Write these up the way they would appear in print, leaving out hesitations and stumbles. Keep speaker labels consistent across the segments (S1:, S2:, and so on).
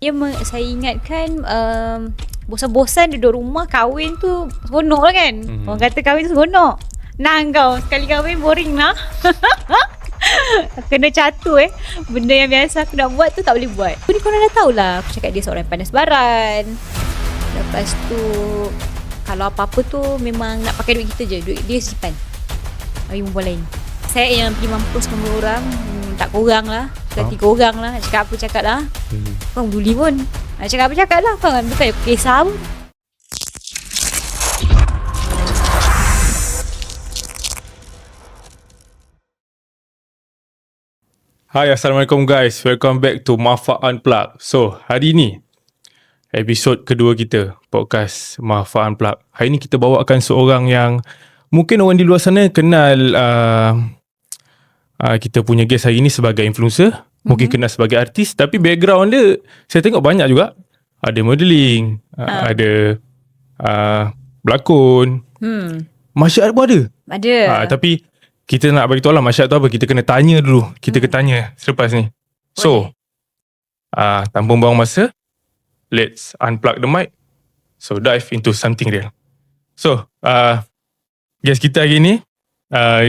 S1: Saya ingatkan bosan-bosan duduk rumah, kahwin tu seronok lah kan. Orang kata kahwin tu seronok. Nah kau, sekali kahwin boring lah. Kena catur benda yang biasa aku nak buat tu tak boleh buat. Ni korang dah tahulah, aku cakap dia seorang yang pandai sebaran. Lepas tu kalau apa-apa tu memang nak pakai duit kita je, duit dia simpan bagi perempuan lain. Saya yang pergi mampus dengan orang, tak korang lah, bukan 3 orang lah. Nak cakap apa cakap lah. Korang peduli pun, nak cakap apa cakap lah. Korang bukan kisah pun.
S2: Hai, Assalamualaikum guys. Welcome back to Mafa Unplug. So, hari ni episod kedua kita podcast Mafa Unplug. Hari ni kita bawakan seorang yang mungkin orang di luar sana kenal kita punya guest hari ni sebagai influencer, mungkin kenal sebagai artis, tapi background dia saya tengok banyak juga. Ada modeling, ada berlakon, masyarakat pun ada. Tapi kita nak bagi tahu lah masyarakat tu apa. Kita kena tanya dulu. Kita kena tanya selepas ni. So, tanpa buang masa, let's unplug the mic. So, dive into something real. So, guest kita hari ni,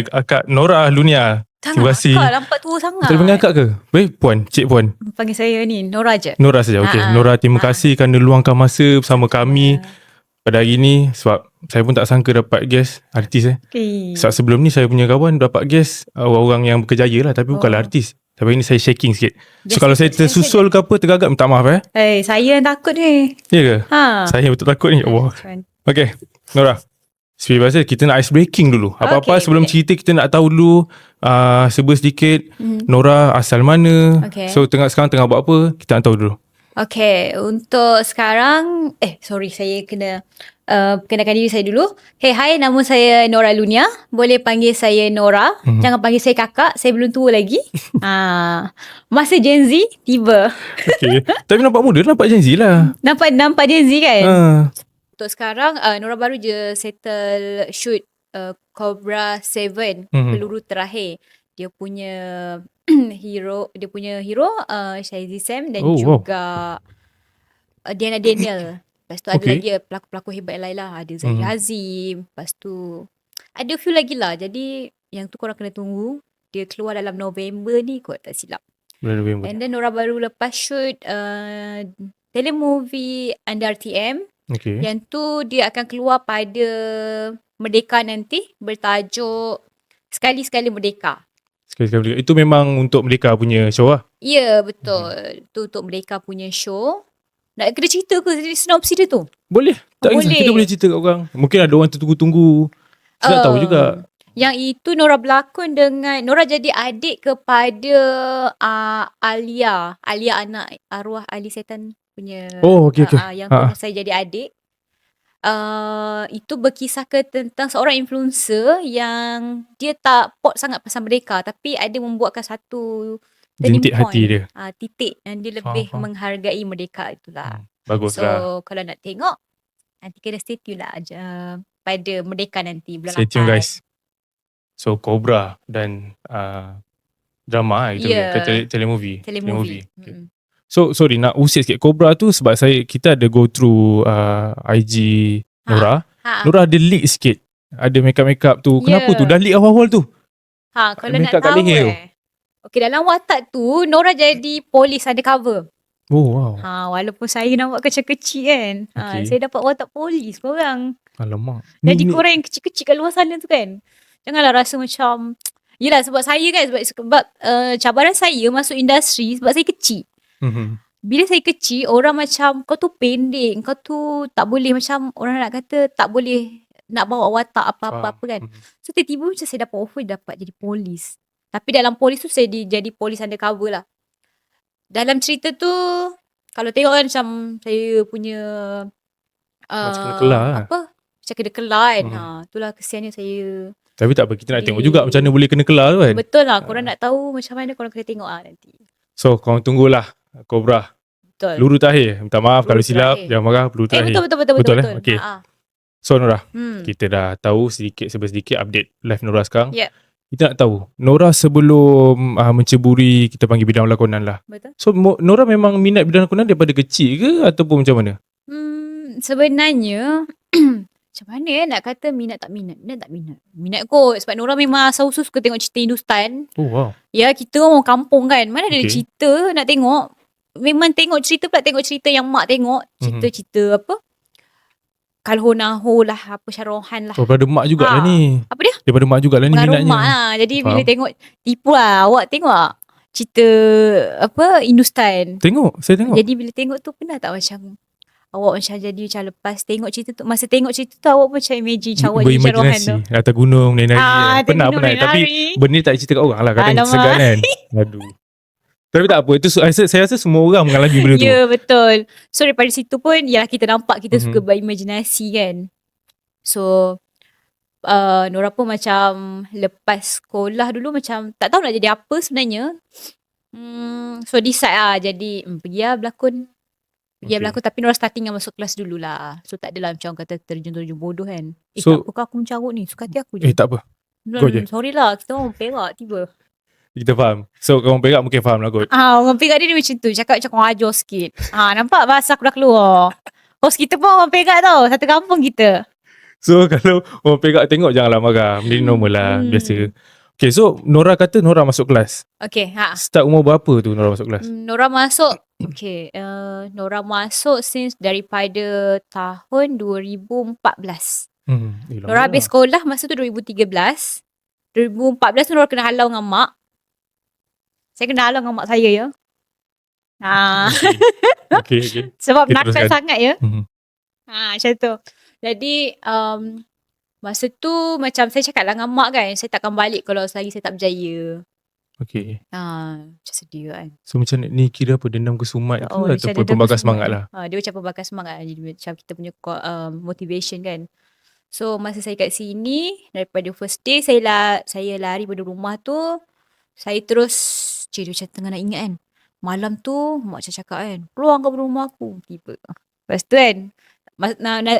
S2: Akak Nora Lunia. Terima kasih.
S1: Akak nampak tua sangat.
S2: Kita panggil akak ke? Baik, puan, cik puan.
S1: Panggil saya ni, Nora je.
S2: Nora saja, okey. Nora, terima kasih kerana luangkan masa bersama kami pada hari ni. Sebab saya pun tak sangka dapat guest artis
S1: Okay.
S2: Sebab sebelum ni saya punya kawan dapat guest orang-orang yang berkejaya lah, tapi bukanlah artis. Tapi ini saya shaking sikit. So kalau saya tersusul ke apa, tergagap, minta maaf
S1: Saya yang takut ni.
S2: Ya ke? Saya betul takut ni. Allah. Okay, Nora, seperti biasa kita nak ice breaking dulu. Apa-apa sebelum cerita kita nak tahu dulu serba sedikit Nora asal mana. So sekarang tengah buat apa, kita nak tahu dulu.
S1: Okay, untuk sekarang saya kena kenalkan diri saya dulu. Hai, nama saya Nora Lunia. Boleh panggil saya Nora. Jangan panggil saya kakak, saya belum tua lagi. Masa Gen Z tiba.
S2: Okay. Tapi nampak muda, nampak Gen Z lah.
S1: Nampak Gen Z kan? Untuk sekarang Nora baru je settle shoot Cobra 7, peluru terakhir. Dia punya hero Shazzy Sam dan juga Diana Daniel. Lepas tu ada lagi pelakon-pelakon hebat lain lah. Ada Zahir Hazim. Lepas tu ada few lagi lah. Jadi yang tu korang kena tunggu. Dia keluar dalam November ni kot, tak silap.
S2: November.
S1: And then Nora baru lepas shoot telemovie Under RTM. Yang tu dia akan keluar pada Merdeka nanti, bertajuk Sekali-Sekali Merdeka.
S2: Sekali-sekali Merdeka. Itu memang untuk Merdeka punya show lah?
S1: Ya, betul. Itu untuk Merdeka punya show. Nak kena cerita ke sinopsis dia tu?
S2: Boleh. Tak kisah, kita boleh cerita kat orang. Mungkin ada orang tertunggu-tunggu. Saya tak tahu juga.
S1: Yang itu Nora berlakon dengan, Nora jadi adik kepada Alia anak arwah Ali Setan punya. Yang tu saya jadi adik. Itu berkisahkan tentang seorang influencer yang dia tak pot sangat pasal mereka, tapi ada membuatkan satu
S2: jentik hati dia,
S1: titik yang dia lebih menghargai merdeka itulah.
S2: Bagus lah.
S1: Kalau nak tengok nanti kena stay tune lah pada Merdeka nanti bulan 8.
S2: Stay tune guys. So Cobra dan drama telemovie. Okay. So sorry, nak usik sikit. Cobra tu sebab kita ada go through IG Nora. Nora ada leak sikit. Ada makeup tu. Kenapa tu? Dah leak awal-awal tu.
S1: Kalau nak tahu okay, dalam watak tu Nora jadi polis undercover.
S2: Oh wow.
S1: Walaupun saya nampak kecil-kecil kan. Saya dapat watak polis korang.
S2: Alamak.
S1: Jadi korang yang kecil-kecil kat luar sana tu kan, janganlah rasa macam, yelah sebab saya kan, sebab cabaran saya masuk industri sebab saya kecil. Bila saya kecil, orang macam kau tu pendek, kau tu tak boleh, macam orang nak kata tak boleh nak bawa watak apa-apa kan. So tiba-tiba macam saya dapat offer, dapat jadi polis. Tapi dalam polis tu saya jadi polis undercover lah. Dalam cerita tu kalau tengok kan macam saya punya
S2: macam kena kelar lah.
S1: Macam kena kelar kan. Itulah kesiannya saya.
S2: Tapi tak apa, kita nak tengok juga macam mana boleh kena kelar tu kan.
S1: Betul lah, korang nak tahu macam mana, korang kena tengok nanti.
S2: So korang tunggulah Cobra.
S1: Betul.
S2: Peluru terakhir. Minta maaf kalau silap, jangan marah, peluru terakhir.
S1: Betul.
S2: Okay. So Nora, kita dah tahu sedikit update live Nora sekarang. kita nak tahu Nora sebelum menceburi kita panggil bidang lakonan lah.
S1: Betul.
S2: So Nora memang minat bidang lakonan daripada kecil ke ataupun macam mana?
S1: Sebenarnya macam mana nak kata minat tak minat. Minat kot sebab Nora memang asal usul suka tengok cerita Hindustan.
S2: Oh wow.
S1: Ya, kita orang kampung kan, mana ada
S2: Okay.
S1: cerita nak tengok. Memang tengok cerita pula, tengok cerita yang mak tengok. Cerita-cerita apa, Kalhonaho lah, apa Syarohan lah.
S2: So daripada mak jugalah ni.
S1: Apa dia?
S2: Daripada mak jugalah ni
S1: Pengaruh
S2: minatnya.
S1: mak lah. Jadi
S2: Faham.
S1: bila tengok, tipu lah. Awak tengok tak cerita apa Hindustan.
S2: Saya tengok.
S1: Jadi bila tengok tu pernah tak macam awak macam jadi macam lepas tengok cerita tu, masa tengok cerita tu awak macam imagine macam awak jadi Syarohan tu.
S2: Berimajinasi atas gunung menari.
S1: atas
S2: Pernah
S1: gunung
S2: Tapi
S1: menari.
S2: benda ni tak cerita kat orang lah. Kadang
S1: Alamak.
S2: segan kan. Aduh. Tapi tak apa. Itu saya rasa semua orang mengalami benda tu.
S1: Ya, betul. So daripada situ pun ya kita nampak kita suka
S2: Mhm.
S1: berimajinasi kan. So Nora pun macam lepas sekolah dulu macam tak tahu nak jadi apa sebenarnya. So decide lah jadi pergi lah berlakon. Pergi
S2: Okay.
S1: berlakon, tapi Nora starting dengan masuk kelas dululah. So tak adalah macam orang kata terjun-terjun bodoh kan.
S2: So-
S1: Tak apa, aku mencarut ni, suka hati aku je.
S2: Tak apa. go je.
S1: Sorry lah, kita orang Perak tiba.
S2: Kita faham. So orang Perak mungkin faham lah kot.
S1: Orang Perak dia macam tu, cakap macam kurang ajar sikit. Nampak bahasa aku dah keluar. Host kita pun orang Perak tau, satu kampung kita.
S2: So kalau orang Perak tengok janganlah marah. Benda ni normal lah. Biasa. Okay, so Nora kata Nora masuk kelas.
S1: Okay,
S2: Start umur berapa tu Nora masuk kelas?
S1: Nora masuk, okay, Nora masuk since daripada tahun 2014. Nora habis sekolah masa tu 2013. 2014 tu Nora kena halau dengan mak. Saya kena halau dengan mak saya ya.
S2: Okay.
S1: Sebab
S2: Okay,
S1: nakal
S2: teruskan.
S1: sangat ya.
S2: Mhm.
S1: Macam tu. Jadi masa tu macam saya cakap lah dengan mak kan, saya takkan balik kalau selagi saya tak berjaya.
S2: Okay.
S1: Macam sedih kan.
S2: So macam ni kira apa, dendam kesumat ke
S1: macam
S2: ataupun
S1: dendam
S2: pembakar
S1: kesumat.
S2: semangat lah?
S1: Dia macam pembakar semangat lah. Jadi macam kita punya motivation kan. So masa saya kat sini, daripada first day saya lari pada rumah tu, saya terus dia macam tengah nak ingat kan. Malam tu mak macam cakap kan, keluar kau dari rumah aku. Tiba. Lepas tu kan,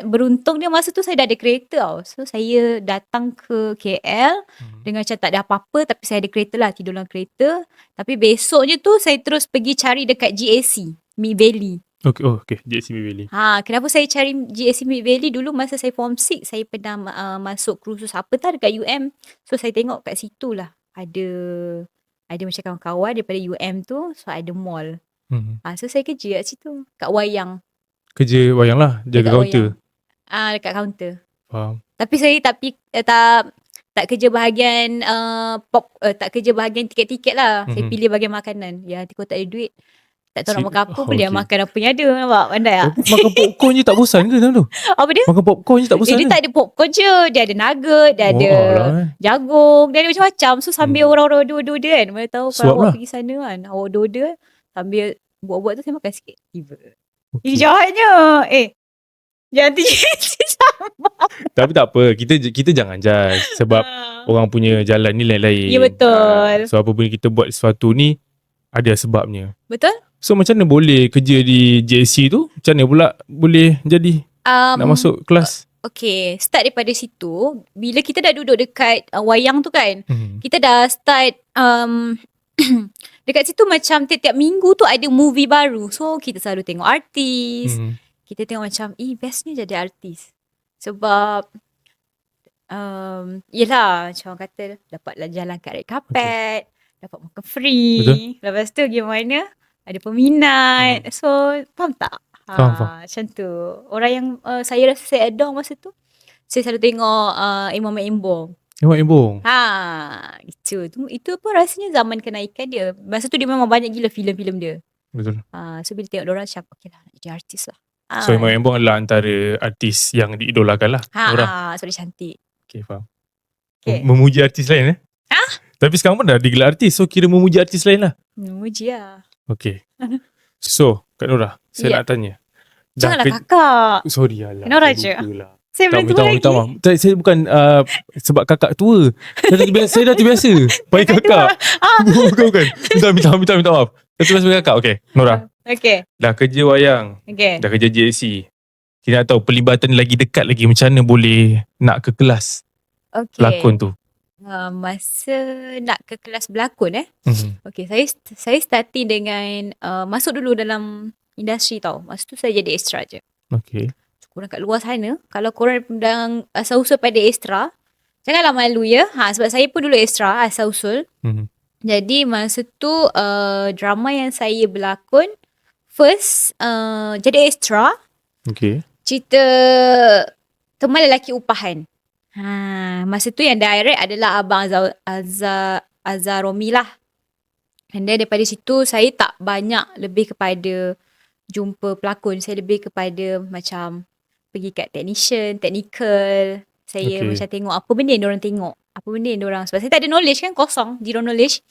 S1: beruntung dia masa tu saya dah ada kereta tau. So saya datang ke KL dengan macam tak ada apa-apa, tapi saya ada kereta lah, tidur dalam kereta. Tapi besoknya tu saya terus pergi cari dekat GAC, Mid Valley.
S2: Okay. JC Valley.
S1: Kenapa saya cari GAC Mid Valley dulu masa saya form 6, saya pernah masuk kursus apa tak dekat UM. So saya tengok kat situ lah ada macam kawan-kawan daripada UM tu, so ada mall. So saya kerja kat situ, kat Wayang.
S2: Kerja wayang lah, jaga
S1: Dekat
S2: kaunter.
S1: Dekat kaunter.
S2: Faham.
S1: Tapi saya tak kerja bahagian tak kerja bahagian tiket-tiket lah. Saya pilih bahagian makanan. Ya, nanti kalau tak ada duit, tak tahu nak makan apa, boleh makan apa yang ada. Nampak? Pandai tak?
S2: Makan popcorn je tak bosan ke dalam tu?
S1: Apa dia?
S2: Makan popcorn je tak bosan
S1: Dia
S2: ke?
S1: tak ada popcorn je. Dia ada nugget, dia ada jagung, dia ada macam-macam. So sambil orang-orang order dia kan. Mana tahu
S2: Suap
S1: kalau awak
S2: lah.
S1: pergi sana kan, awak order sambil buat-buat tu saya makan sikit. Tiba.
S2: Okay.
S1: Jahatnya. Jangan terjadi sama.
S2: Tapi tak apa, kita jangan judge sebab orang punya jalan ni lain-lain.
S1: Ya, betul.
S2: So apa pun kita buat sesuatu ni ada sebabnya.
S1: Betul?
S2: So macam mana boleh kerja di JC tu? Macam mana pula boleh jadi nak masuk kelas?
S1: Okay, start daripada situ. Bila kita dah duduk dekat wayang tu kan,
S2: Mhm.
S1: kita dah start dekat situ macam tiap-tiap minggu tu ada movie baru. So kita selalu tengok artis.
S2: Mhm.
S1: Kita tengok macam bestnya jadi artis. Sebab yelah macam orang kata dapatlah jalan kat red carpet, dapat makan free.
S2: Betul.
S1: Lepas tu gimana? Ada peminat. So faham tak?
S2: Faham.
S1: Macam tu. Orang yang saya rasa saya adore masa tu, saya selalu tengok Imam Embong.
S2: Tengok Embong.
S1: Itu pun rasanya zaman kenaikan dia. Masa tu dia memang banyak gila filem-filem dia.
S2: Betul.
S1: So bila tengok diorang macam okay lah nak jadi artis lah.
S2: So Imam Embong adalah antara artis yang diidolakan lah orang.
S1: So dia cantik.
S2: Okay, faham.
S1: Okay.
S2: Memuji artis lain Tapi sekarang pun dah digelar artis, so kira memuji artis lain lah.
S1: Memuji lah.
S2: Okay. So Kak Nora, saya
S1: Ya.
S2: nak tanya.
S1: Janganlah kakak.
S2: Sorry lah.
S1: Nora je. Saya belum tua lagi.
S2: Minta maaf. Saya bukan sebab kakak tua. Saya dah terbiasa panggil kakak. Bukan. Minta maaf. Saya terbiasa panggil kakak. Okay, Nora.
S1: Okay.
S2: Dah kerja wayang.
S1: Okay.
S2: Dah kerja JC. Kita nak tahu pelibatan lagi dekat lagi macam mana boleh nak ke kelas
S1: Okay.
S2: pelakon tu.
S1: Masa nak ke kelas berlakon Okay, saya starting dengan masuk dulu dalam industri tau. Masa tu saya jadi extra je.
S2: Okay.
S1: Korang kat luar sana, kalau korang dah asal-usul pada extra, janganlah malu ya. Sebab saya pun dulu extra asal-usul. Jadi masa tu drama yang saya berlakon first jadi extra.
S2: Okay.
S1: Cerita Teman Lelaki Upahan. Masa tu yang direct adalah Abang Azaromi lah. And then daripada situ saya tak banyak lebih kepada jumpa pelakon. Saya lebih kepada macam pergi kat technical. Saya macam tengok apa benda yang diorang tengok. Apa benda yang diorang, sebab saya tak ada knowledge kan, kosong, zero knowledge.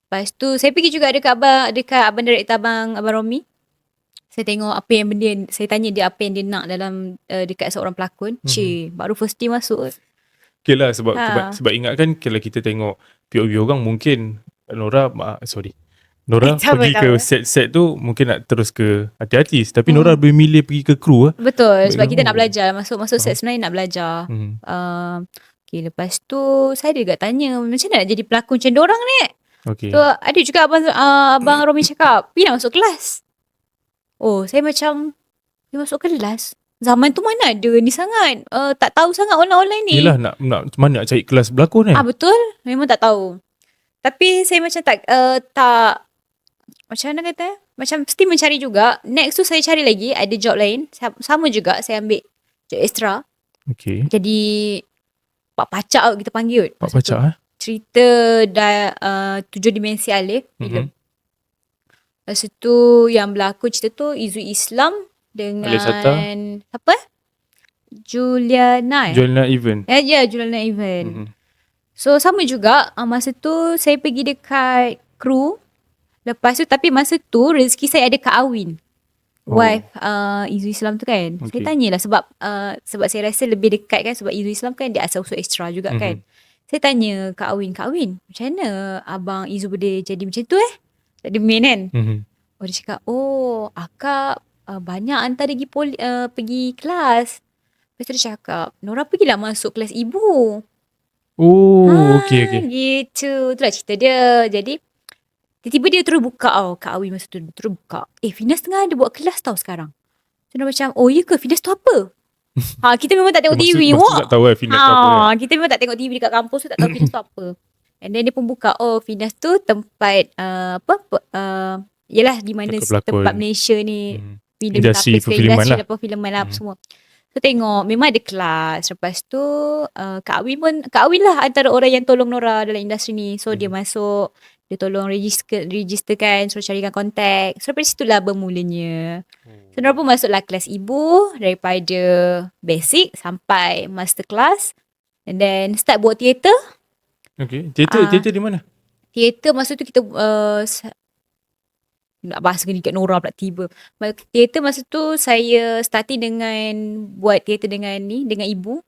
S1: Lepas tu saya pergi juga dekat abang director Abang Romi. Saya tengok apa yang benda, saya tanya dia apa yang dia nak dalam dekat seorang pelakon. Baru first day masuk.
S2: Okay lah, sebab ingatkan kalau kita tengok POV orang, mungkin Nora pergi ke set tu mungkin nak terus ke artis. Tapi Nora boleh milih pergi ke kru.
S1: Betul, sebab kita nak belajar. Masuk set sebenarnya nak belajar. Okay, lepas tu saya juga tanya, macam mana nak jadi pelakon macam dorang ni?
S2: Okay.
S1: So ada juga Abang Romi cakap, pergi nak masuk kelas. Saya macam, dia masuk kelas? Zaman tu mana ada ni sangat. Tak tahu sangat online ni.
S2: Yelah, nak mana nak cari kelas berlakon
S1: betul, memang tak tahu. Tapi saya macam tak macam mana kata, macam mesti mencari juga. Next tu saya cari lagi, ada job lain. Sama juga, saya ambil job extra.
S2: Okay.
S1: Jadi Pak Pacak kita panggil.
S2: Pak Pacak
S1: cerita 7 dimensi alif. Lepas tu yang berlakon cerita tu Izu Islam dengan siapa? Juliana
S2: Even.
S1: Ya, Juliana Even. So sama juga, masa tu saya pergi dekat kru. Lepas tu, tapi masa tu rezeki saya ada Kak Awin, wife Izu Islam tu kan. Saya tanyalah sebab saya rasa lebih dekat kan, sebab Izu Islam kan dia asal-usul extra juga kan. Saya tanya Kak Awin, macam mana Abang Izu boleh jadi macam tu tak ada main kan. Dia cakap, akak banyak hantar dia pergi kelas. Lepas tu dia cakap, Nora pergilah masuk kelas ibu.
S2: Okay.
S1: Gitu. Itulah cerita dia. Jadi tiba-tiba dia terus buka Kak Awi masa tu terus buka. Finas tengah ada buat kelas tau sekarang. So dia macam, ya ke, Finas tu apa? Kita memang tak tengok TV.
S2: Tak tahu Finas tu apa.
S1: Kita memang tak tengok TV dekat kampus tu, tak tahu Finas tu apa. And then dia pun buka, Finas tu tempat yelah di mana tempat Malaysia ni
S2: industri perfilman
S1: lah semua. So tengok memang ada kelas. Lepas tu Kak Awin lah antara orang yang tolong Nora dalam industri ni. So dia masuk, dia tolong registerkan, suruh carikan kontak. So daripada situlah bermulanya. So Nora pun masuklah kelas ibu, daripada basic sampai master class. And then start buat teater.
S2: Okay, teater di mana?
S1: Teater masa tu kita nak bahas dekat Nora pula tiba. Teater masa tu saya starting dengan buat teater dengan ibu.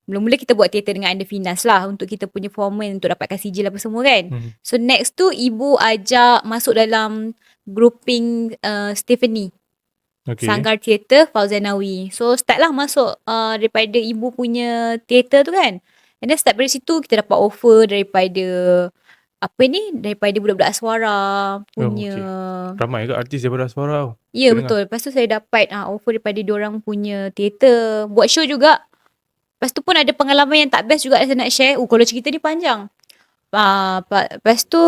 S1: Mula-mula kita buat teater dengan Anda Finas lah, untuk kita punya performance, untuk dapatkan sijil apa semua kan. So next tu ibu ajak masuk dalam grouping Stephanie. Sanggar Teater Fauzanawi. So start lah masuk daripada ibu punya teater tu kan. And then start dari situ kita dapat offer daripada daripada budak-budak Aswara punya.
S2: Ramai ke artis daripada Aswara?
S1: Ya, betul. Lepas tu saya dapat offer daripada diorang punya teater. Buat show juga. Lepas tu pun ada pengalaman yang tak best juga saya nak share. Kalau cerita ni panjang. Lepas tu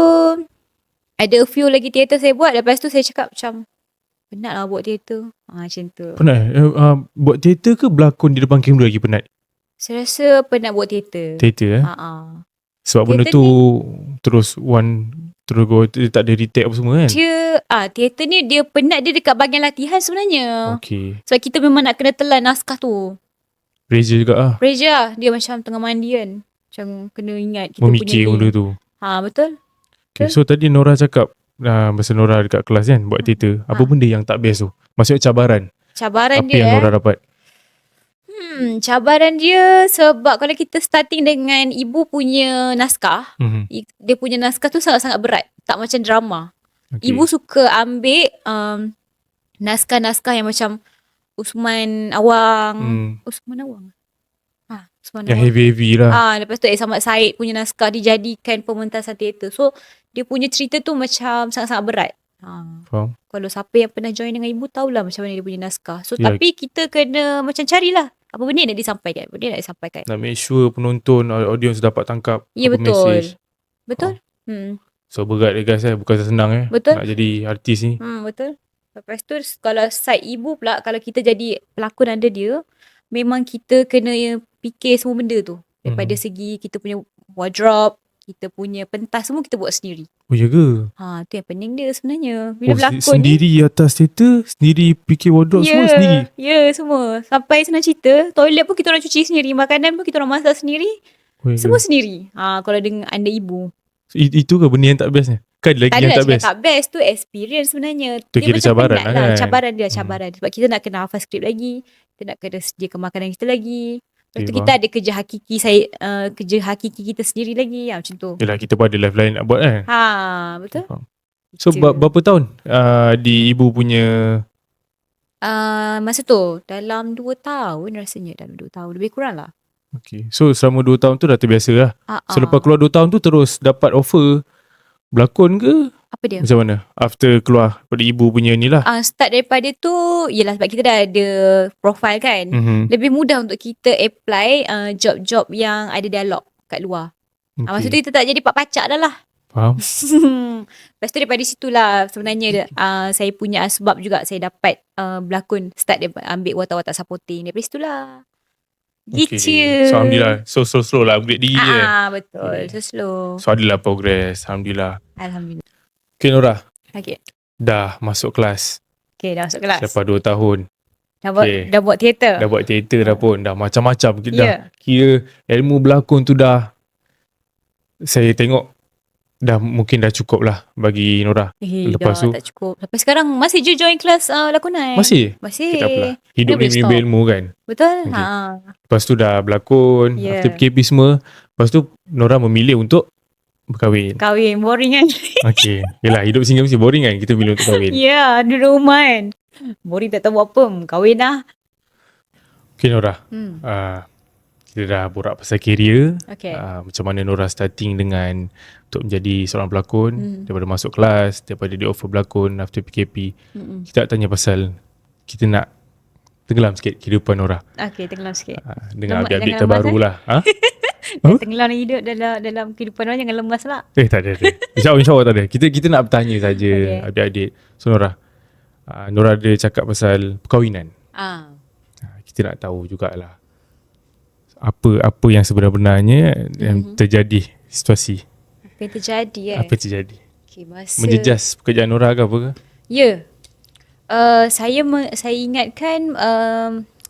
S1: ada a few lagi teater saya buat. Lepas tu saya cakap macam, penat lah buat teater. Macam tu.
S2: Penat? Buat teater ke berlakon di depan kamera lagi penat?
S1: Saya rasa penat buat teater.
S2: Teater sebab benda tu terus dia tak ada retake apa semua kan.
S1: Teater ni dia penat dia dekat bahagian latihan sebenarnya.
S2: Okay.
S1: Sebab kita memang nak kena telan naskah tu.
S2: Pressure juga
S1: Pressure lah. Dia macam tengah mandi kan. Macam kena ingat kita
S2: memikir benda tu.
S1: Betul.
S2: Okay, so tadi Nora cakap masa Nora dekat kelas kan buat teater, apa benda yang tak best tu? Maksudnya cabaran
S1: apa
S2: dia yang Nora dapat?
S1: Cabaran dia sebab kalau kita starting dengan ibu punya naskah, dia punya naskah tu sangat-sangat berat. Tak macam drama. Ibu suka ambil naskah-naskah yang macam Usman Awang. Subhanallah.
S2: Yang heavy-heavy lah.
S1: Lepas tu Samad Said punya naskah dijadikan pementasan teater. So dia punya cerita tu macam sangat-sangat berat.
S2: Faham.
S1: Kalau siapa yang pernah join dengan ibu tahulah macam mana dia punya naskah. So
S2: Ya.
S1: tapi kita kena macam carilah apa benda yang nak disampaikan. Benda yang nak disampaikan.
S2: Nak make sure penonton, audience dapat tangkap
S1: Ya,
S2: apa
S1: betul.
S2: message.
S1: Betul.
S2: So berat guys, bukan senang
S1: Betul.
S2: nak jadi artis ni.
S1: Betul. Lepas tu kalau side ibu pula, kalau kita jadi pelakon under dia, memang kita kena fikir semua benda tu. Daripada segi kita punya wardrobe, kita punya pentas semua kita buat sendiri.
S2: Oh ya ke?
S1: Tu yang pening dia sebenarnya. Bila berlakon
S2: sendiri
S1: ni,
S2: atas teater, sendiri fikir wardrobe semua sendiri.
S1: Ya, semua. Sampai senang cerita, toilet pun kita orang cuci sendiri, makanan pun kita orang masak sendiri. Semua sendiri. Kalau dengan anda ibu.
S2: Itu ke benda yang tak best ni? Kan lagi yang tak best.
S1: Tak best tu experience sebenarnya.
S2: Tu kira cabaran lah kan.
S1: Cabaran dia, cabaran. Sebab kita nak kena hafal skrip lagi. Kita nak kena sediakan makanan kita lagi. Lepas tu kita ada kerja hakiki kerja hakiki kita sendiri lagi. Macam tu.
S2: Yelah, kita pun ada live lain nak buat kan.
S1: Betul.
S2: So berapa tahun di ibu punya
S1: masa tu dalam 2 tahun rasanya. Dalam 2 tahun. Lebih kurang lah.
S2: Okay. So selama 2 tahun tu dah terbiasa lah. So lepas keluar 2 tahun tu terus dapat offer berlakon ke?
S1: Apa dia?
S2: Macam mana? After keluar pada ibu punya ni lah.
S1: Start daripada tu, yelah sebab kita dah ada profile kan. Lebih mudah untuk kita apply job-job yang ada dialog kat luar. Masa tu kita tak jadi pak pacak dah lah.
S2: Faham.
S1: Lepas tu daripada situlah sebenarnya saya punya asbab juga saya dapat berlakon. Start dia ambil watak-watak supporting. Daripada situlah. Gitu.
S2: So Alhamdulillah. So slow lah upgrade diri je.
S1: Betul. So slow.
S2: So adalah progress. Alhamdulillah.
S1: Alhamdulillah.
S2: Okay Nora.
S1: Okay.
S2: Dah masuk kelas.
S1: Okay, dah masuk kelas.
S2: Lepas 2 tahun.
S1: Dah buat teater.
S2: Dah buat teater dah pun. Dah macam-macam. Dah kira ilmu berlakon tu dah. Saya tengok dah mungkin dah cukup lah bagi Nora. Lepas tu
S1: tak cukup. Sampai sekarang masih je join kelas lakonan.
S2: Masih?
S1: Masih.
S2: Tak apalah. Hidup ni menimba ilmu kan.
S1: Betul.
S2: Lepas tu dah berlakon. After PKP semua. Lepas tu Nora memilih untuk berkahwin.
S1: Kahwin. Boring kan?
S2: Okay. Yelah, hidup single mesti boring kan. Kita pilih untuk kahwin.
S1: Ya, duduk rumah kan. Boring tak tahu buat apa. Kahwin lah.
S2: Okay Nora. Kita dah borak pasal career.
S1: Okay.
S2: Macam mana Nora starting dengan untuk menjadi seorang pelakon. Daripada masuk kelas. Daripada di offer berlakon after PKP. Kita nak tanya pasal kita nak tenggelam sikit kehidupan Nora.
S1: Okay, tenggelam sikit.
S2: Dengan update terbaru lah.
S1: Tenggelam hidup dalam kehidupan orang, jangan lemas lah.
S2: Tak ada. InsyaAllah tak ada. Kita nak bertanya saja update. So Nora. Nora ada cakap pasal perkahwinan. Kita nak tahu jugalah. Apa yang sebenarnya yang terjadi situasi.
S1: Apa yang terjadi
S2: Apa yang terjadi?
S1: Okay,
S2: menjejas pekerjaan Nora ke apa ke?
S1: Ya. Saya ingatkan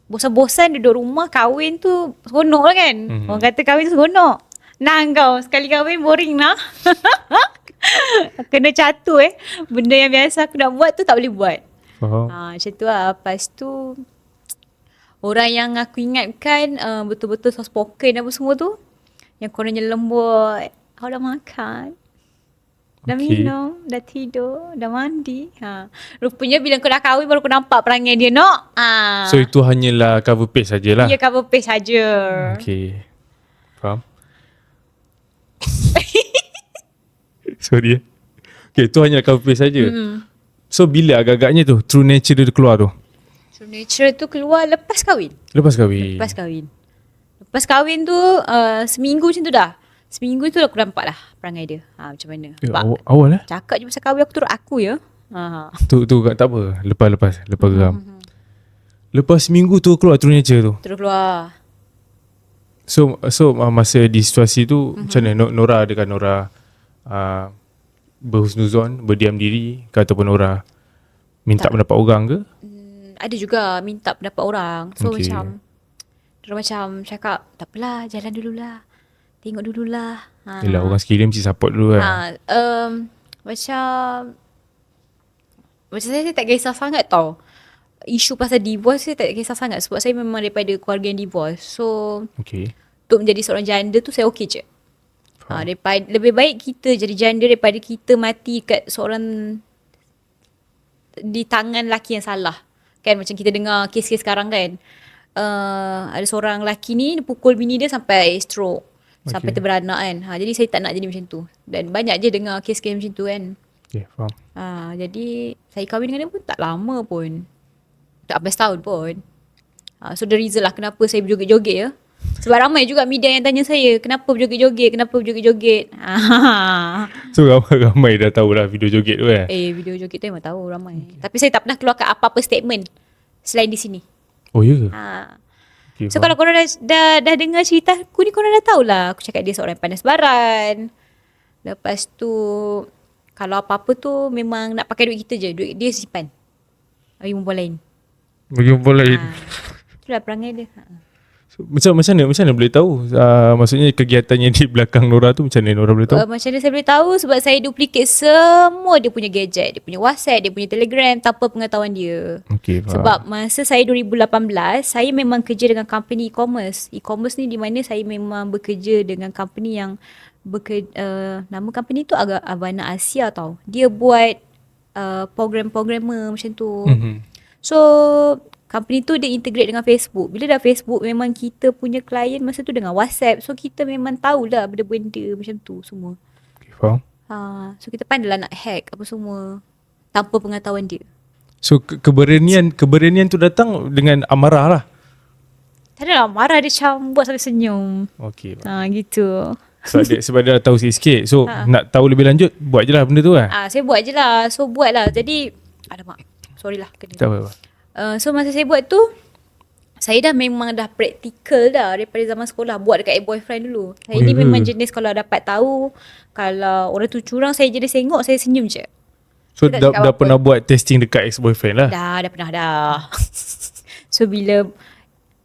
S1: bosan-bosan duduk rumah, kahwin tu seronok lah kan. Orang kata kahwin tu seronok. Nah kau, sekali kahwin boring lah. Kena catur benda yang biasa aku nak buat tu tak boleh buat. Macam tu lah. Lepas tu orang yang aku ingatkan betul-betul soft spoken apa semua tu, yang korangnya lembut. Kau dah makan, dah minum, dah tidur, dah mandi. Rupanya bila kau dah kahwin baru kau nampak perangai dia
S2: So itu hanyalah cover page sajalah.
S1: Ya, cover page saja.
S2: Okay. Faham? Sorry. Okay, tu hanya cover page saja. So bila agak-agaknya tu true nature dia keluar tu?
S1: True nature tu keluar lepas kahwin.
S2: Lepas kahwin.
S1: Lepas kahwin tu seminggu macam tu dah. Seminggu tu aku nampak lah perangai dia. Macam mana.
S2: Awal
S1: cakap je pasal kahwin aku turut aku ya.
S2: Tu tak apa. Lepas geram. Lepas seminggu tu keluar true nature tu.
S1: Terus keluar.
S2: So masa di situasi tu macam mana Nora, adakah Nora berhusnuzon, berdiam diri ke, ataupun Nora minta pendapat orang ke?
S1: Ada juga minta pendapat orang. So macam dia macam cakap tak apalah, jalan dululah. Tengok dululah.
S2: Yelah, orang sekeliling mesti support dulu kan.
S1: Macam saya tak kisah sangat tau. Isu pasal divorce saya tak kisah sangat. Sebab saya memang daripada keluarga yang divorce. So untuk menjadi seorang janda tu saya okey je. Lebih baik kita jadi janda daripada kita mati kat seorang di tangan lelaki yang salah. Kan macam kita dengar kes-kes sekarang kan. ada seorang lelaki ni dia pukul bini dia sampai stroke. Sampai terberanak kan. Jadi saya tak nak jadi macam tu. Dan banyak je dengar kes-kes macam tu kan.
S2: Okay, faham.
S1: Jadi saya kahwin dengan dia pun tak lama pun. Tak sampai setahun pun. So the reason lah kenapa saya berjoget-joget ya. Sebab ramai juga media yang tanya saya, kenapa berjoget-joget, kenapa berjoget-joget.
S2: So ramai dah tahu lah video joget tu kan.
S1: Video joget tu memang tahu ramai. Tapi saya tak pernah keluarkan apa-apa statement selain di sini.
S2: Oh ya ke?
S1: Okay, so kalau korang dah dengar cerita aku ni, korang dah tahulah aku cakap dia seorang panas baran. Lepas tu kalau apa-apa tu memang nak pakai duit kita je. Duit dia simpan bagi perempuan lain. Itulah perangai dia.
S2: So, macam mana boleh tahu? Maksudnya kegiatannya di belakang Nora tu macam mana Nora boleh tahu?
S1: Macam mana saya boleh tahu? Sebab saya duplicate semua dia punya gadget. Dia punya WhatsApp, dia punya Telegram tanpa pengetahuan dia.
S2: Okay,
S1: sebab masa saya 2018, saya memang kerja dengan company e-commerce. E-commerce ni di mana saya memang bekerja dengan company yang nama company tu agak Avana Asia tau. Dia buat program-programmer macam tu. So company tu dia integrate dengan Facebook. Bila dah Facebook, memang kita punya klien masa tu dengan WhatsApp. So kita memang tahulah benda-benda macam tu semua.
S2: Okay, faham.
S1: So kita pandai lah nak hack apa semua tanpa pengetahuan dia.
S2: So keberanian tu datang dengan amarah lah.
S1: Tak adalah marah, dia macam buat sampai senyum.
S2: Okay.
S1: Gitu.
S2: Sebab dia dah tahu sikit. So nak tahu lebih lanjut, buat je lah benda tu kan.
S1: Saya buat je lah. So buat lah. Jadi alamak, sorry lah.
S2: Tak apa-apa.
S1: So masa saya buat tu, saya memang dah praktikal dah daripada zaman sekolah. Buat dekat boyfriend dulu. Saya ni memang jenis kalau dapat tahu kalau orang tu curang, saya jadi tengok, saya senyum je.
S2: So dah pernah buat testing dekat ex-boyfriend lah?
S1: Dah pernah dah. So bila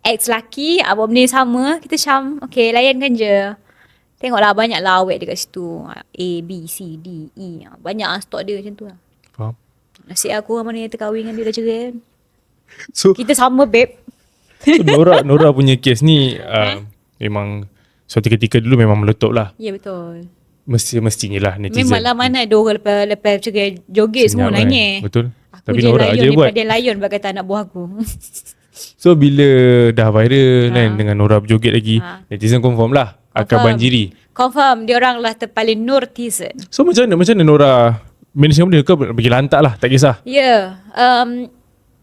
S1: ex lelaki buat benda yang sama, kita macam okay, layankan je. Tengoklah banyak lah awet dekat situ. A, B, C, D, E. Banyak stok dia macam tu lah.
S2: Faham.
S1: Nasib aku orang mana yang terkahwin dengan dia dah cerai kan.
S2: So
S1: kita sama babe.
S2: So Nora punya kes ni memang suatu ketika dulu memang meletup lah.
S1: Ya betul.
S2: Mestinya lah netizen.
S1: Memanglah mana ada orang lepas cerai joget semua nangis.
S2: Betul.
S1: Aku
S2: tapi
S1: je
S2: Nora
S1: lion
S2: je buat.
S1: daripada lion bagi kata anak buah aku.
S2: So bila dah viral kan dengan Nora berjoget lagi, netizen confirm lah akan banjiri.
S1: Confirm dia orang lah terpaling Nortizen.
S2: So macam mana Nora manage benda ke bagi lantak lah, tak kisah?
S1: Ya.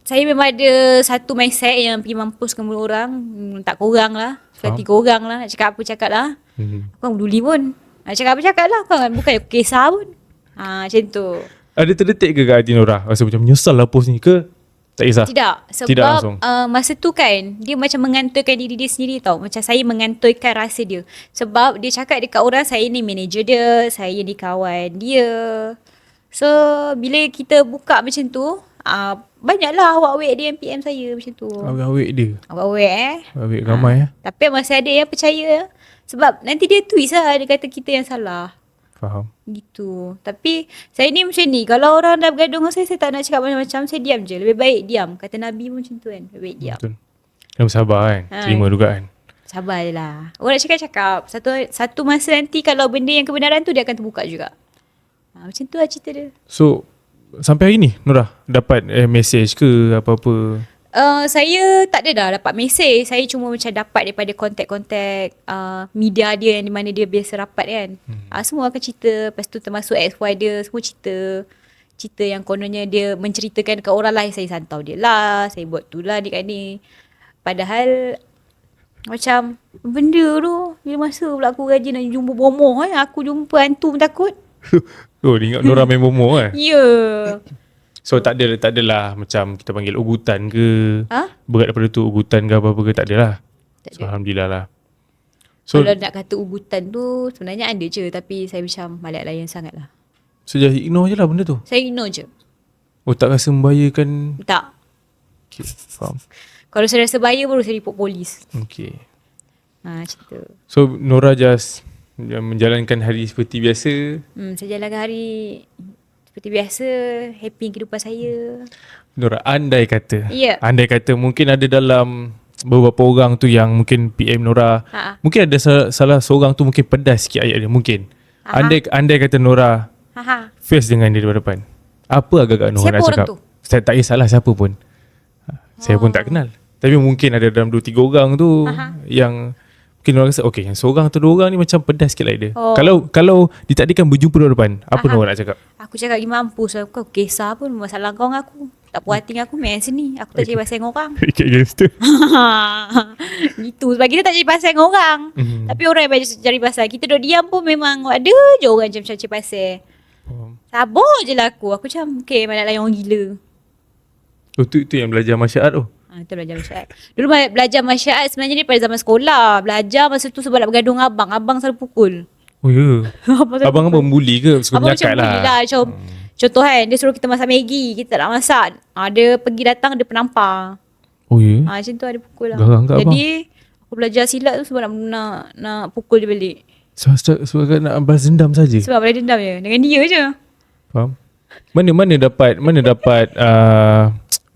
S1: Saya memang ada satu mindset yang pergi mampus ke mulut orang. Tak korang lah. Suka 3 orang lah. Nak cakap apa cakap lah. Aku kan peduli pun. Nak cakap apa cakap lah. Bukan aku kisah pun. Macam tu.
S2: Ada terdetik ke kat hati Nora? Rasa macam menyesal lah post ni ke? Tak kisah?
S1: Tidak. Sebab masa tu kan, dia macam mengantaikan diri dia sendiri tau. Macam saya mengantaikan rasa dia. Sebab dia cakap dekat orang, saya ni manager dia. Saya ni kawan dia. So, bila kita buka macam tu, banyaklah awak-awak dia yang PM saya macam tu.
S2: Awak-awak dia?
S1: Awak-awak
S2: Awak ramai
S1: Tapi masih ada yang percaya. Sebab nanti dia twist lah. Dia kata kita yang salah.
S2: Faham.
S1: Gitu. Tapi saya ni macam ni. Kalau orang dah bergaduh dengan saya tak nak cakap macam-macam. Saya diam je. Lebih baik diam. Kata Nabi pun macam tu kan. Lebih baik diam.
S2: Betul. Kena sabar kan. Terima juga kan.
S1: Sabar je lah. Orang nak cakap-cakap. Satu masa nanti kalau benda yang kebenaran tu dia akan terbuka juga. Macam tu lah cerita dia.
S2: So sampai hari ni Nora dapat message ke apa-apa?
S1: Saya tak ada dah dapat mesej. Saya cuma macam dapat daripada kontak-kontak media dia yang di mana dia biasa rapat kan. Semua akan cerita. Lepas tu termasuk XY dia. Semua cerita yang kononnya dia menceritakan ke orang lain. Saya santau dia lah. Saya buat tu lah dekat ni. Padahal macam benda tu. Bila masa pula aku rajin nak jumpa bomoh aku jumpa hantu pun takut.
S2: Oh, ingat Nora main bomoh kan?
S1: Ya.
S2: So tak adalah macam kita panggil ugutan ke? Berat daripada tu ugutan ke apa-apa ke? Tak adalah. So alhamdulillah lah. So
S1: kalau nak kata ugutan tu sebenarnya ada je. Tapi saya macam malak layan sangat lah.
S2: So just ignore je lah benda tu?
S1: Saya ignore je.
S2: Oh tak rasa membahayakan?
S1: Tak.
S2: Okay, faham.
S1: Kalau saya rasa bahaya baru saya report polis.
S2: Okay.
S1: Macam tu.
S2: So Nora just menjalankan hari seperti biasa?
S1: Saya jalankan hari seperti biasa, happy kehidupan saya.
S2: Nora, andai kata mungkin ada dalam beberapa orang tu yang mungkin PM Nora, mungkin ada salah seorang tu mungkin pedas sikit ayat dia, mungkin. Andai kata Nora face dengan dia di depan, apa agak-agak Nora nak cakap? Saya tak kisahlah siapa pun. Saya pun tak kenal. Tapi mungkin ada dalam 2-3 orang tu yang mungkin orang rasa okay, yang seorang atau 2 orang ni macam pedas sikit lah dia. Kalau ditakdirkan berjumpa di depan, apa Nora nak cakap?
S1: Aku cakap lagi mampus. Kau kisah pun masalah kau dengan aku. Tak puas hati dengan aku main sini. Aku tak cari pasal dengan orang.
S2: Fikir gangster.
S1: Gitu. Sebab kita tak cari pasal dengan orang. Tapi orang yang banyak cari pasal. Kita duduk diam pun memang ada je orang macam cari pasal. Sabar je lah aku. Aku macam okay, mana layan orang gila.
S2: Tu yang belajar masyarakat tu.
S1: Kita belajar masyarakat. Dulu belajar masyarakat sebenarnya ni pada zaman sekolah. Belajar masa tu sebab nak bergaduh dengan abang. Abang selalu pukul.
S2: Oh ya. Abang membuli ke? Suka menyakat lah.
S1: Macam contoh kan, dia suruh kita masak Maggi, kita tak nak masak. Dia pergi datang, dia penampar.
S2: Oh ya?
S1: Macam tu ada pukul lah.
S2: Garang kat
S1: Jadi, aku belajar silat tu sebab nak pukul dia balik.
S2: Sebab nak balas dendam saja.
S1: Sebab balas dendam je. Dengan dia je.
S2: Faham? Mana dapat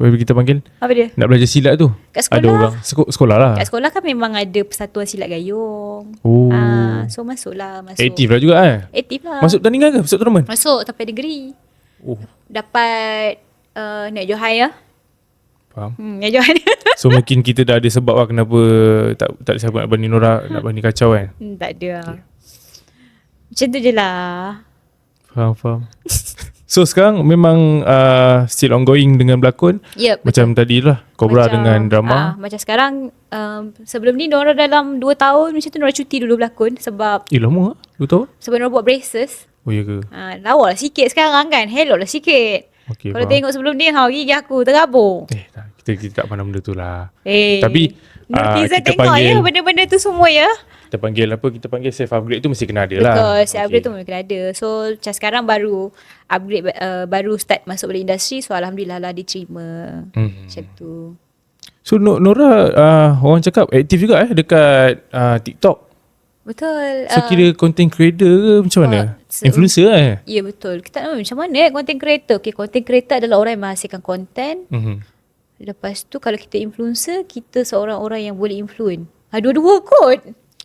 S2: kita panggil?
S1: Apa dia?
S2: Nak belajar silat tu?
S1: Kat sekolah.
S2: Ada orang sekolah lah.
S1: Kat sekolah kan memang ada persatuan silat gayung. So masuklah.
S2: Aktif lah juga
S1: Aktif lah.
S2: Masuk pertandingan ke? Masuk tournament?
S1: Masuk sampai degree. Dapat naik Johai lah.
S2: Faham?
S1: Naik Johai.
S2: So mungkin kita dah ada sebab lah kenapa tak ada siapa nak bani Nora, nak bani kacau kan?
S1: Tak ada lah. Macam tu je lah.
S2: Faham. So sekarang memang still ongoing dengan berlakon.
S1: Yep,
S2: macam tadi lah Cobra dengan drama.
S1: Macam sekarang sebelum ni Nora dalam 2 tahun macam tu Nora cuti dulu berlakon. Sebab
S2: lama lah 2 tahun?
S1: Sebab Nora buat braces.
S2: Oh ya ke?
S1: Lawa lah sikit sekarang kan. Hello lah sikit.
S2: Okay,
S1: kalau tengok sebelum ni gigi aku tergabung.
S2: Kita tak pandang benda tu lah.
S1: Tapi
S2: kita
S1: tengok
S2: panggil,
S1: ya benda-benda tu semua ya.
S2: Kita panggil self upgrade tu mesti kena ada lah.
S1: Betul, self upgrade tu mesti kena ada. So macam sekarang baru upgrade, baru start masuk pada industri. So alhamdulillah lah diterima. Macam tu.
S2: So Nora orang cakap aktif juga dekat TikTok.
S1: Betul.
S2: So kira content creator ke macam mana? Influencer
S1: Ya betul. Kita tak tahu macam mana content creator. Okay, content creator adalah orang yang menghasilkan content. Lepas tu kalau kita influencer, kita seorang orang yang boleh influence. Dua-dua kot.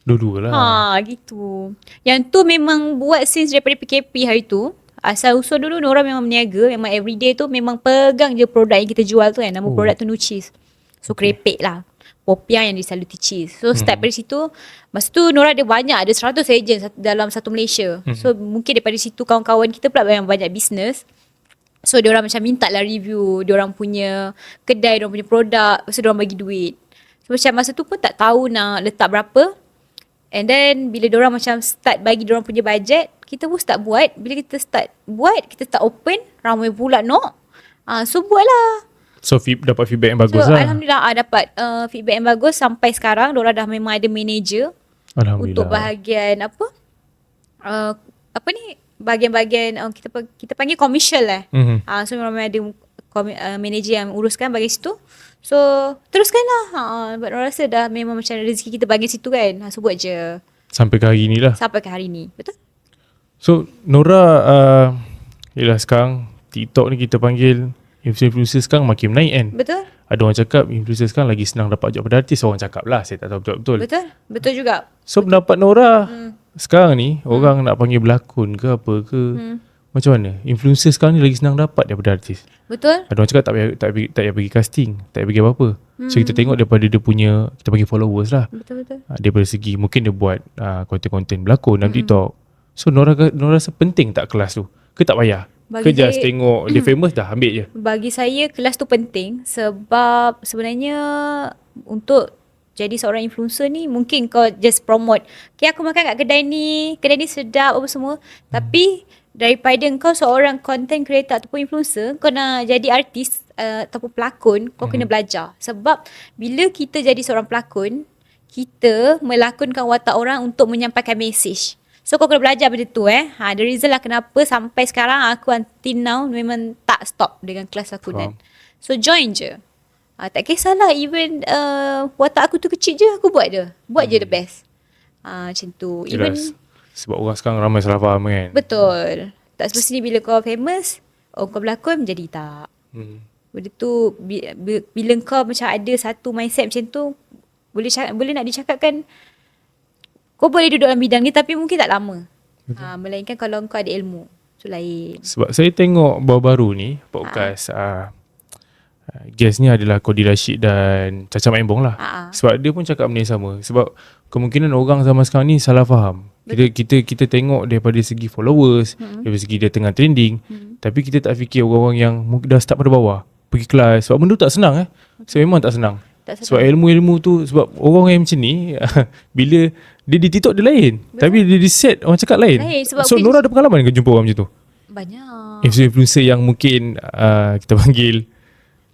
S2: Dua-dua lah.
S1: Gitu. Yang tu memang buat since daripada PKP hari tu. Asal usul dulu Nora memang berniaga. Memang everyday tu memang pegang je produk yang kita jual tu kan. Nama produk tu Nuchis. So kerepek lah. Popiah yang disaluti cheese. So start dari situ. Masa tu Nora ada banyak. Ada 100 agent dalam satu Malaysia. So mungkin daripada situ kawan-kawan kita pula yang banyak bisnes. So diorang macam minta lah review diorang punya kedai, diorang punya produk. Lepas tu diorang bagi duit. So macam masa tu pun tak tahu nak letak berapa. And then bila diorang macam start bagi diorang punya budget, kita pun start buat. Bila kita start buat, kita start open, ramai pula nak. So buatlah.
S2: So dapat feedback yang bagus lah.
S1: Alhamdulillah dapat feedback yang bagus. Sampai sekarang diorang dah memang ada manager.
S2: Alhamdulillah.
S1: Untuk bahagian apa? Bahagian-bahagian kita panggil commercial lah. So memang ada manager yang uruskan bahagian situ. So teruskanlah. Sebab Nora rasa dah memang macam rezeki kita bahagian situ kan. So buat je.
S2: Sampai ke hari ni lah.
S1: Sampai ke hari ni. Betul?
S2: So Nora yelah sekarang TikTok ni kita panggil influencer sekarang makin naik kan.
S1: Betul.
S2: Ada orang cakap influencer sekarang lagi senang dapat job pada artis. Orang cakap lah, saya tak tahu betul-betul.
S1: Betul juga.
S2: So pendapat Nora sekarang ni orang nak panggil berlakon ke apa ke, macam mana? Influencer sekarang ni lagi senang dapat daripada artis.
S1: Betul.
S2: Ada orang cakap tak payah pergi casting, tak payah pergi apa-apa. So kita tengok daripada dia punya, kita panggil followers lah.
S1: Betul.
S2: Daripada segi mungkin dia buat konten-konten berlakon dalam TikTok. So Nora rasa penting tak kelas tu? Ke tak payah? Just tengok dia famous dah ambil je.
S1: Bagi saya kelas tu penting sebab sebenarnya untuk jadi seorang influencer ni mungkin kau just promote. Okay, aku makan kat kedai ni sedap apa semua. Tapi daripada kau seorang content creator ataupun influencer, kau nak jadi artis ataupun pelakon, kau kena belajar. Sebab bila kita jadi seorang pelakon, kita melakonkan watak orang untuk menyampaikan message. So kau kena belajar benda tu the reason lah kenapa sampai sekarang aku until now memang tak stop dengan kelas lakonan. So join je. Tak kisahlah even watak aku tu kecil je, aku buat je. Buat je the best. Macam tu. Even
S2: sebab orang sekarang ramai salah faham kan.
S1: Betul. Tak semestinya bila kau famous, kau berlakon menjadi tak. Benda tu bila kau macam ada satu mindset macam tu, boleh nak dicakapkan kau boleh duduk dalam bidang ni tapi mungkin tak lama. Melainkan kalau kau ada ilmu. Tu lain.
S2: Sebab saya tengok baru-baru ni podcast guestnya adalah Kodi Rashid dan Caca Mayembong lah. Sebab dia pun cakap benda yang sama. Sebab kemungkinan orang zaman sekarang ni salah faham. Kita tengok daripada segi followers, daripada segi dia tengah trending, tapi kita tak fikir orang-orang yang mungkin dah start pada bawah pergi kelas. Sebab benda tu tak senang So memang tak senang. Sebab ilmu-ilmu tu, sebab orang yang macam ni bila dia di TikTok dia lain. Betul. Tapi dia di set orang cakap lain. So Nora ada pengalaman ke jumpa orang macam tu?
S1: Banyak.
S2: Influencer yang mungkin kita panggil,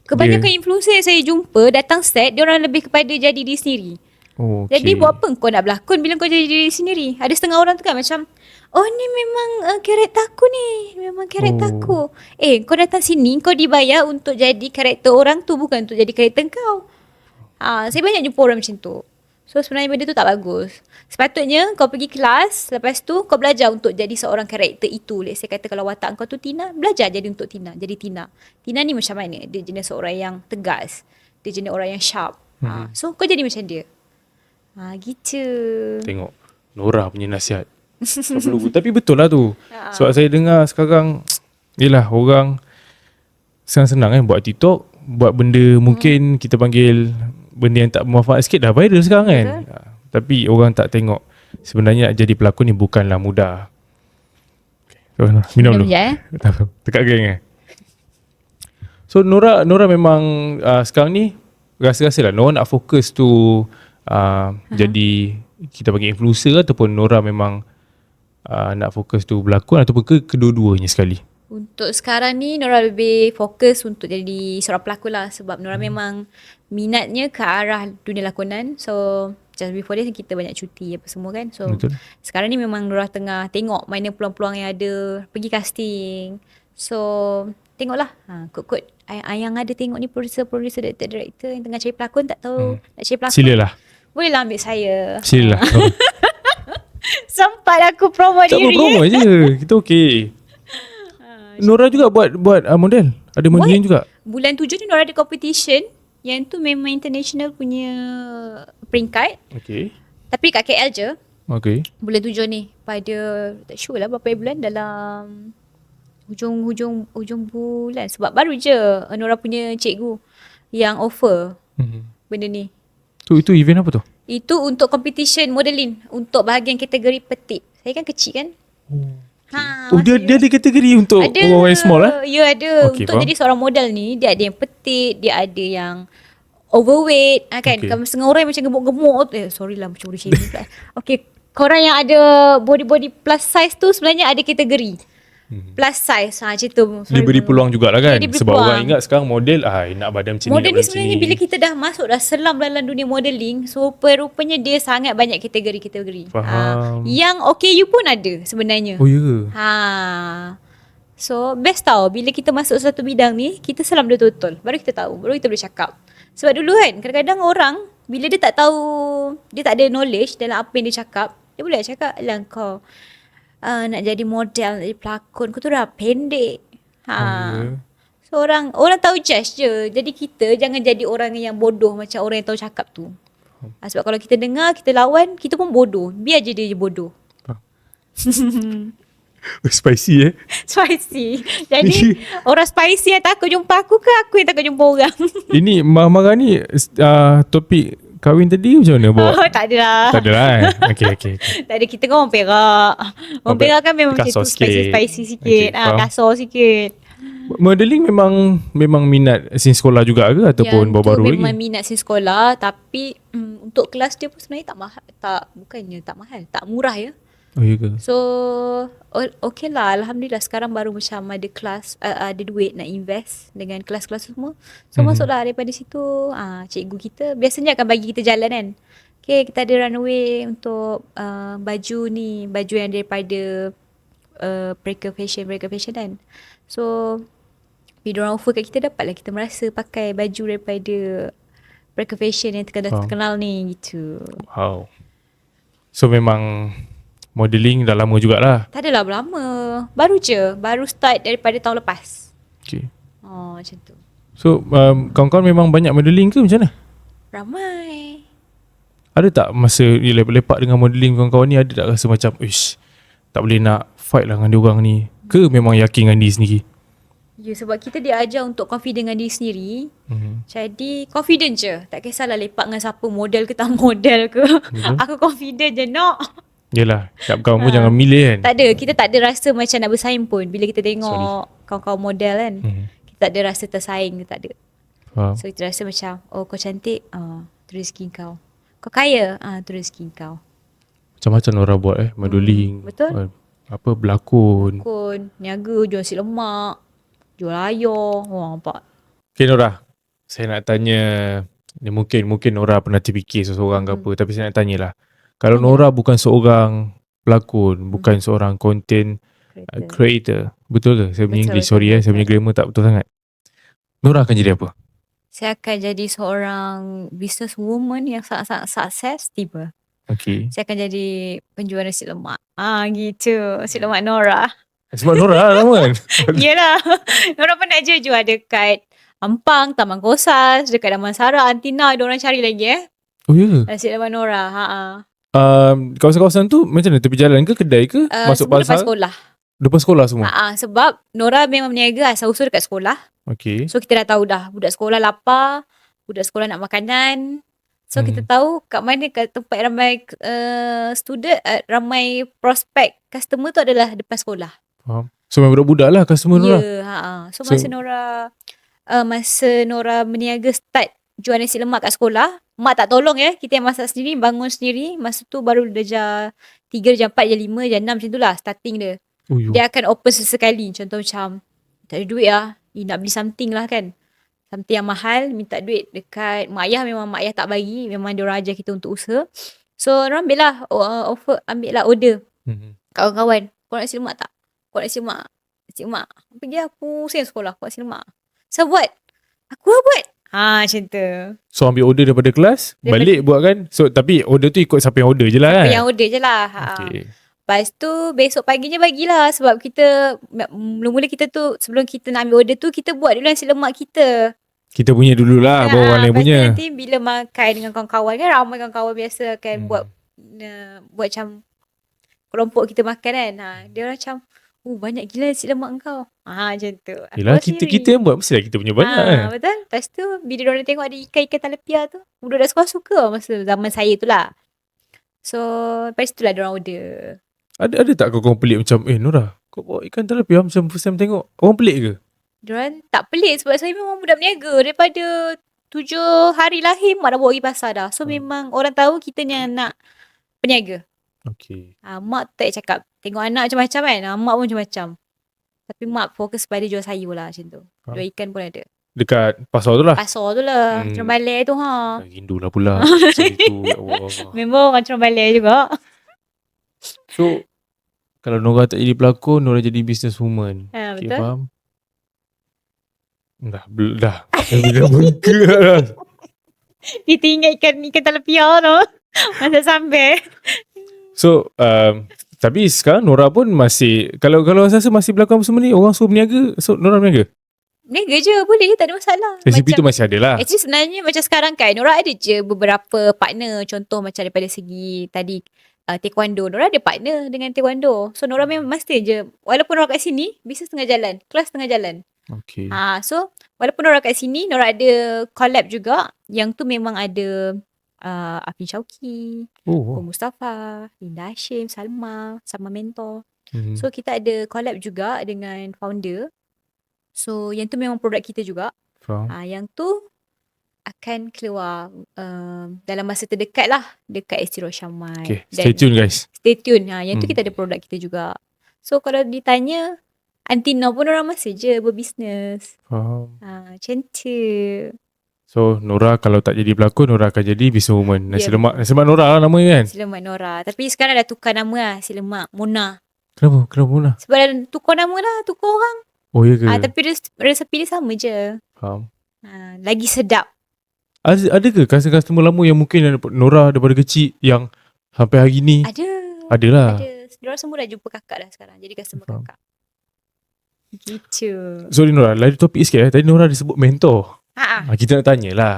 S1: kebanyakan influencer yang saya jumpa datang set, dia orang lebih kepada jadi diri sendiri. Okay. Jadi buat apa kau nak berlakon bila kau jadi diri sendiri? Ada setengah orang tu kan macam, oh ni memang karakter aku ni, memang karakter aku. Kau datang sini, kau dibayar untuk jadi karakter orang tu, bukan untuk jadi karakter kau. Saya banyak jumpa orang macam tu. So sebenarnya benda tu tak bagus. Sepatutnya kau pergi kelas, lepas tu kau belajar untuk jadi seorang karakter itu. Let's say kata kalau watak kau tu Tina, belajar jadi untuk Tina, jadi Tina. Tina ni macam mana? Dia jenis orang yang tegas, dia jenis orang yang sharp. So kau jadi macam dia. Gitu.
S2: Tengok Nora punya nasihat. Tapi betul lah tu. Sebab saya dengar sekarang, yelah orang senang-senang buat TikTok, buat benda mungkin kita panggil benda yang tak bermanfaat sikit, dah viral sekarang kan. Tapi orang tak tengok sebenarnya nak jadi pelakon ni bukanlah mudah. Minum dulu. Tekak geng So Nora memang sekarang ni rasa-rasa lah Nora nak fokus tu jadi kita panggil influencer, ataupun Nora memang nak fokus tu berlakon, ataupun kedua-duanya sekali?
S1: Untuk sekarang ni Nora lebih fokus untuk jadi seorang pelakon lah. Sebab Nora memang minatnya ke arah dunia lakonan. So just before this kita banyak cuti apa semua kan. So betul. Sekarang ni memang Nora tengah tengok mana peluang-peluang yang ada, pergi casting. So tengoklah kod-kod yang ada tengok ni, producer, director yang tengah cari pelakon, tak tahu nak cari pelakon,
S2: silalah,
S1: bolehlah ambil saya.
S2: Silalah.
S1: Sempat aku promote diri.
S2: Tak promo je, kita okey. Nora juga buat model. Ada modeling juga.
S1: Bulan 7 ni Nora ada competition. Yang tu memang international punya peringkat. Okay. Tapi kat KL je.
S2: Okay.
S1: Bulan 7 ni. Pada tak sure lah berapa bulan, dalam hujung bulan. Sebab baru je Nora punya cikgu yang offer benda ni.
S2: Itu event apa tu?
S1: Itu untuk competition modeling, untuk bahagian kategori petite. Saya kan kecil kan. Dia ada kategori untuk orang yang small lah? Ya ada. Okay, untuk jadi seorang model ni, dia ada yang petite, dia ada yang overweight kan. Kalau setengah orang yang macam gemuk-gemuk, sorry lah macam boleh shaming pula. Okay, korang yang ada body plus size tu sebenarnya ada kategori plus size macam tu.
S2: Dia beri peluang jugalah kan. Sebab peluang. Orang ingat sekarang model nak badan macam ni.
S1: Model ni sebenarnya bila kita dah masuk, dah selam dalam dunia modeling, so rupanya dia sangat banyak kategori-kategori. Yang OKU pun ada sebenarnya.
S2: Oh ya.
S1: So best tau bila kita masuk satu bidang ni, kita selam betul-betul. Baru kita tahu, baru kita boleh cakap. Sebab dulu kan kadang-kadang orang bila dia tak tahu, dia tak ada knowledge dalam apa yang dia cakap, dia boleh cakap lah kau nak jadi model, nak jadi pelakon, kau tu dah pendek. So orang tahu judge je. Jadi kita jangan jadi orang yang bodoh macam orang yang tahu cakap tu. Sebab kalau kita dengar, kita lawan, kita pun bodoh. Biar je dia bodoh.
S2: Spicy
S1: Spicy. Jadi orang spicy yang takut jumpa aku ke aku yang takut jumpa orang?
S2: Ini marah-marah ni topik kahwin tadi macam mana bawa?
S1: Tak ada lah.
S2: Tak ada lah Okay.
S1: Tak ada, kita kan orang Perak. Orang Perak kan memang macam tu, spicy sikit. Kasar sikit.
S2: Modeling memang minat since sekolah juga ke? Ataupun baru-baru lagi?
S1: Memang minat since sekolah. Tapi untuk kelas dia pun sebenarnya tak mahal. Bukannya tak mahal, tak murah ya.
S2: Oh iya ke?
S1: So okay lah, Alhamdulillah sekarang baru macam ada kelas, ada duit nak invest dengan kelas-kelas semua. So masuklah daripada situ. Cikgu kita biasanya akan bagi kita jalan kan. Okay, kita ada runway untuk baju ni, baju yang daripada Breaker Fashion kan. So bila orang offer kat kita, dapatlah kita merasa pakai baju daripada Breaker Fashion yang terkenal ni gitu.
S2: Wow. So memang modeling dah lama jugalah?
S1: Tak adalah lama. Baru start daripada tahun lepas.
S2: Okay.
S1: Macam tu.
S2: So kawan-kawan memang banyak modeling ke macam mana?
S1: Ramai.
S2: Ada tak masa lepak dengan modeling kawan-kawan ni, ada tak rasa macam tak boleh nak fight lah dengan diorang ni? Ke memang yakin dengan diri sendiri?
S1: Ya, sebab kita diajar untuk confident dengan diri sendiri. Jadi confident je. Tak kisahlah lepak dengan siapa, model ke tak model ke. Aku confident je nak.
S2: Yelah, kat kawan pun jangan milih kan.
S1: Tak ada, kita tak ada rasa macam nak bersaing pun. Bila kita tengok kawan-kawan model kan, kita tak ada rasa tersaing, kita tak ada. So kita rasa macam, oh kau cantik, tu rezeki kau. Kau kaya, tu rezeki kau.
S2: Macam-macam orang buat modeling.
S1: Betul.
S2: Apa, berlakon,
S1: niaga, jual nasi lemak, jual ayam. Nampak.
S2: Okay Nora, saya nak tanya ni, mungkin Nora pernah terfikir seseorang ke apa, tapi saya nak tanyalah. Kalau Nora bukan seorang pelakon, bukan seorang content creator, betul ke? Saya punya English, sorry saya punya grammar tak betul sangat. Nora akan jadi apa?
S1: Saya akan jadi seorang business woman yang sangat-sangat sukses tiba.
S2: Okay.
S1: Saya akan jadi penjual nasi lemak. Gitu. Nasi lemak Nora.
S2: Sebab Nora nama kan?
S1: Yelah. Nora pernah je jual dekat Ampang, Taman Kosas, dekat Damansara, Antina, ada orang cari lagi
S2: Oh ya?
S1: Nasi lemak Nora.
S2: Kawasan-kawasan tu macam mana? Tepi jalan ke, kedai ke? Masuk pasar?
S1: Depan sekolah.
S2: Depan sekolah semua?
S1: Sebab Nora memang berniaga asal-usul dekat sekolah.
S2: Okay.
S1: So kita dah tahu dah, budak sekolah lapar, budak sekolah nak makanan. So kita tahu kat mana, kat tempat ramai student, ramai prospek customer tu adalah depan sekolah.
S2: Faham. So memang budak-budak lah customer Nora.
S1: Ya, So masa Nora berniaga start jual nasi lemak kat sekolah, mak tak tolong kita yang masak sendiri, bangun sendiri. Masa tu baru darjah 3, darjah 4, darjah 5, darjah 6 macam tu lah starting dia. Dia akan open sesekali. Contoh macam tak ada duit nak beli something lah kan, something yang mahal, minta duit dekat mak ayah. Memang mak ayah tak bagi, memang dia orang ajar kita untuk usaha. So orang ambil lah ambil lah order. Kawan-kawan, kau nak nasi lemak tak? Kau nak nasi lemak? Nasi lemak. Pergi aku sen sekolah, kau nasi lemak. So buat, aku lah buat. Macam tu.
S2: So ambil order daripada kelas, balik buat kan. So tapi order tu ikut siapa yang order je lah kan.
S1: Siapa yang order je lah. Okay. Lepas tu besok paginya bagilah. Sebab kita mula-mula kita tu, sebelum kita nak ambil order tu, kita buat dulu nasi lemak kita. Kita
S2: punya dululah, baru orang lain punya.
S1: Nanti bila makan dengan kawan-kawan kan, ramai kawan-kawan biasa akan buat macam kelompok kita makan kan. Dia orang macam, banyak gila nasi lemak kau. Macam tu.
S2: Yelah, kita yang buat, mestilah kita punya banyak kan.
S1: Betul. Lepas tu bila orang tengok ada ikan-ikan talepia tu, budak sekolah suka masa zaman saya tu lah. So lepas tu lah diorang order.
S2: Ada tak kau pelik macam, Nora, kau bawa ikan talepia macam first time tengok, orang pelik ke?
S1: Diorang tak pelik sebab saya memang budak berniaga. Daripada 7 hari lahir, mak dah bawa pergi pasar dah. So memang orang tahu kita ni anak peniaga.
S2: Okay.
S1: Mak tak cakap, tengok anak macam-macam kan. Mak pun macam-macam. Tapi mak fokus pada jual sayur lah macam tu. Jual ikan pun ada.
S2: Dekat pasar tu lah?
S1: Pasar tu lah. Cerong balai tu
S2: Rindu lah pula. Macam itu, ya Allah.
S1: Memang orang cerong balai juga.
S2: So, kalau Nora tak jadi pelakon, Nora jadi business woman.
S1: Okay,
S2: betul. Faham? Dah. Bila muka lah.
S1: Kita ingat ikan talepia tu. Masak sambal.
S2: So, tapi sekarang Nora pun masih, kalau saya rasa masih berlakon semua ni, orang suruh berniaga, so Nora berniaga?
S1: Berniaga je, boleh, tak ada masalah.
S2: Resipi tu masih ada lah.
S1: Actually sebenarnya macam sekarang kan, Nora ada je beberapa partner. Contoh macam daripada segi tadi taekwondo, Nora ada partner dengan taekwondo. So Nora memang mesti je, walaupun Nora kat sini, bisnes tengah jalan, kelas tengah jalan.
S2: Okay.
S1: So walaupun Nora kat sini, Nora ada collab juga. Yang tu memang ada Afin Syauqi, Mustafa, Linda Hashim, Salma Mentor. So kita ada collab juga dengan founder. So yang tu memang produk kita juga. Yang tu akan keluar dalam masa terdekat lah, dekat Estiro Syamai.
S2: Okay, stay tune guys.
S1: Stay tune. Yang tu kita ada produk kita juga. So kalau ditanya, Antina pun orang masih je berbisnes. Macam tu.
S2: So Nora kalau tak jadi pelakon, Nora akan jadi business woman. Nasi lemak Nora lah namanya kan.
S1: Nasi lemak Nora. Tapi sekarang dah tukar nama lah, Nasi lemak Mona.
S2: Kenapa Mona?
S1: Sebab dah tukar nama lah, tukar orang.
S2: Oh ya ke?
S1: Tapi resepi dia sama je.
S2: Faham.
S1: Lagi sedap.
S2: Ada ke customer lama yang mungkin Nora daripada kecil yang sampai hari ni? Ada lah.
S1: Diorang semua dah jumpa kakak dah sekarang. Jadi customer kakak. Gitu.
S2: Sorry Nora, lain topik sikit. Tadi Nora disebut mentor. Kita nak tanya lah.